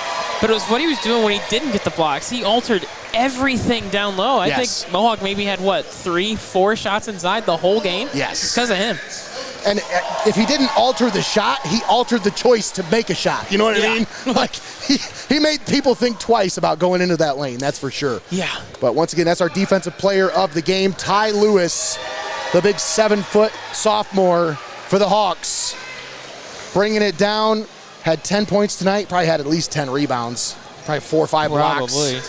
but it was what he was doing when he didn't get the blocks. He altered everything down low. I think Mohawk maybe had, 3-4 shots inside the whole game? Yes. Because of him. And if he didn't alter the shot, he altered the choice to make a shot. You know what I mean? Like, he made people think twice about going into that lane, that's for sure. Yeah. But once again, that's our defensive player of the game, Ty Lewis, the big 7-foot sophomore for the Hawks. Bringing it down, had 10 points tonight, probably had at least 10 rebounds, probably 4 or 5 blocks. Probably.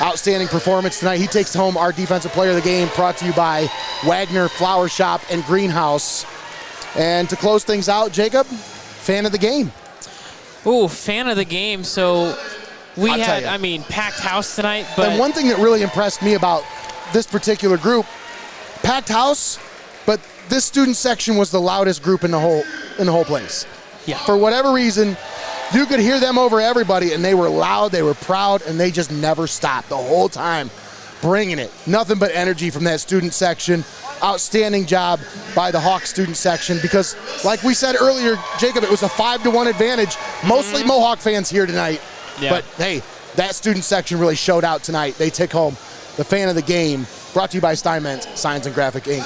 Outstanding performance tonight. He takes home our defensive player of the game, brought to you by Wagner Flower Shop and Greenhouse. And to close things out, Jacob, fan of the game. Ooh, fan of the game. So we I'll tell had, you. packed house tonight. But And one thing that really impressed me about this particular group, packed house, but this student section was the loudest group in the whole place. Yeah. For whatever reason, you could hear them over everybody, and they were loud, they were proud, and they just never stopped the whole time, bringing it. Nothing but energy from that student section. Outstanding job by the Hawk student section because, like we said earlier, Jacob, it was a 5-1 advantage. Mostly Mohawk fans here tonight. Yeah. But, hey, that student section really showed out tonight. They took home the fan of the game, brought to you by STEINMETZ, Signs and Graphic Inc.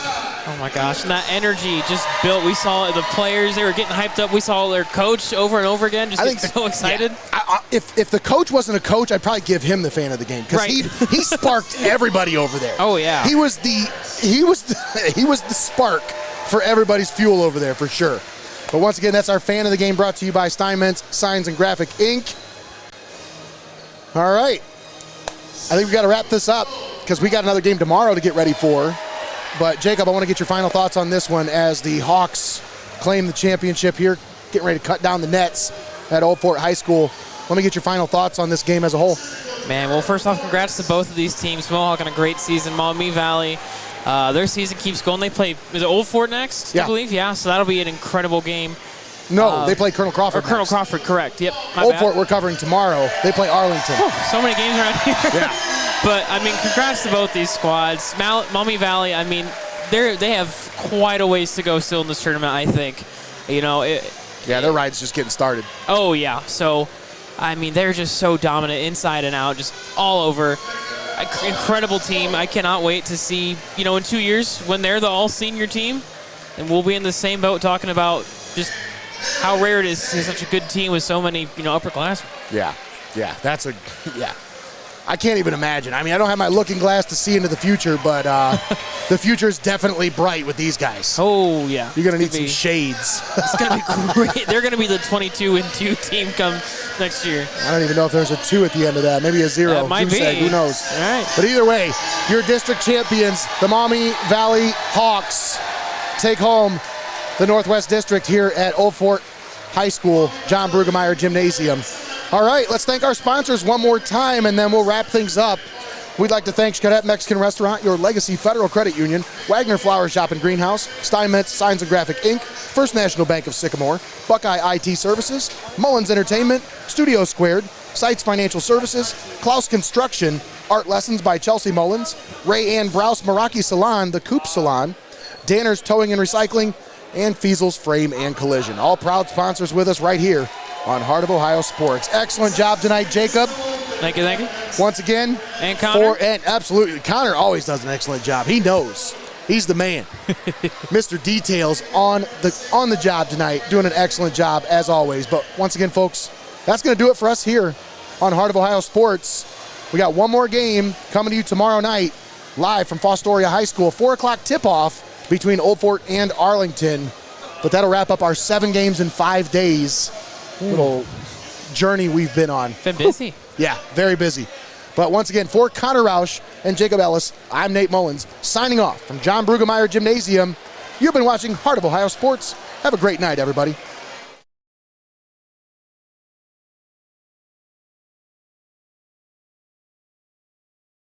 Oh my gosh, and that energy just built. We saw the players, they were getting hyped up. We saw their coach over and over again, just get so excited. Yeah. If the coach wasn't a coach, I'd probably give him the fan of the game because he sparked everybody over there. Oh yeah. He was the spark for everybody's fuel over there for sure. But once again, that's our fan of the game brought to you by STEINMETZ, Signs and Graphic Inc. All right. I think we got to wrap this up because we got another game tomorrow to get ready for. But Jacob, I want to get your final thoughts on this one as the Hawks claim the championship here, getting ready to cut down the nets at Old Fort High School. Let me get your final thoughts on this game as a whole. Man, well, first off, congrats to both of these teams. Mohawk on a great season. Maumee Valley, their season keeps going. They play, is it Old Fort next, I believe? Yeah, so that'll be an incredible game. No, they play Colonel Crawford Or Colonel next. Crawford, correct. Yep. Old Fort we're covering tomorrow. They play Arlington. Whew, so many games around here. Yeah. But, congrats to both these squads. Maumee Valley, they have quite a ways to go still in this tournament, I think. Their ride's just getting started. Oh, yeah. So, they're just so dominant inside and out, just all over. Incredible team. I cannot wait to see, in 2 years when they're the all-senior team, and we'll be in the same boat talking about just how rare it is to see such a good team with so many, upperclassmen. Yeah. I can't even imagine. I don't have my looking glass to see into the future, but the future is definitely bright with these guys. Oh, yeah. You're going to need some shades. It's going to be great. They're going to be the 22-2 team come next year. I don't even know if there's a 2 at the end of that. Maybe a 0. It might be. Who knows? All right. But either way, your district champions, the Maumee Valley Hawks, take home the Northwest District here at Old Fort High School, John Brueggemeier Gymnasium. All right, let's thank our sponsors one more time, and then we'll wrap things up. We'd like to thank XCARET Mexican Restaurant, Your Legacy Federal Credit Union, Wagner Flower Shop and Greenhouse, STEINMETZ Signs and Graphic Inc., First National Bank of Sycamore, Buckeye IT Services, Mullins Entertainment, Studio Squared, SYCAMORE Financial Services, Klaus Construction, Art Lessons by Chelsea Mullins, RAEANN Browse MERAKI Salon, the COOP Salon, Danner's Towing and Recycling, and FEASEL'S Frame and Collision. All proud sponsors with us right here on Heart of Ohio Sports. Excellent job tonight, Jacob. Thank you. Once again. And Connor. Absolutely. Connor always does an excellent job. He knows. He's the man. Mr. Details on the job tonight, doing an excellent job as always. But once again, folks, that's going to do it for us here on Heart of Ohio Sports. We got one more game coming to you tomorrow night, live from Fostoria High School, 4 o'clock tip-off between Old Fort and Arlington. But that'll wrap up our 7 games in 5 days. Little journey we've been on. Been busy. Yeah, very busy. But once again, for Connor Roush and Jacob Ellis, I'm Nate Mullins, signing off from John Brueggemeier Gymnasium. You've been watching Heart of Ohio Sports. Have a great night, everybody.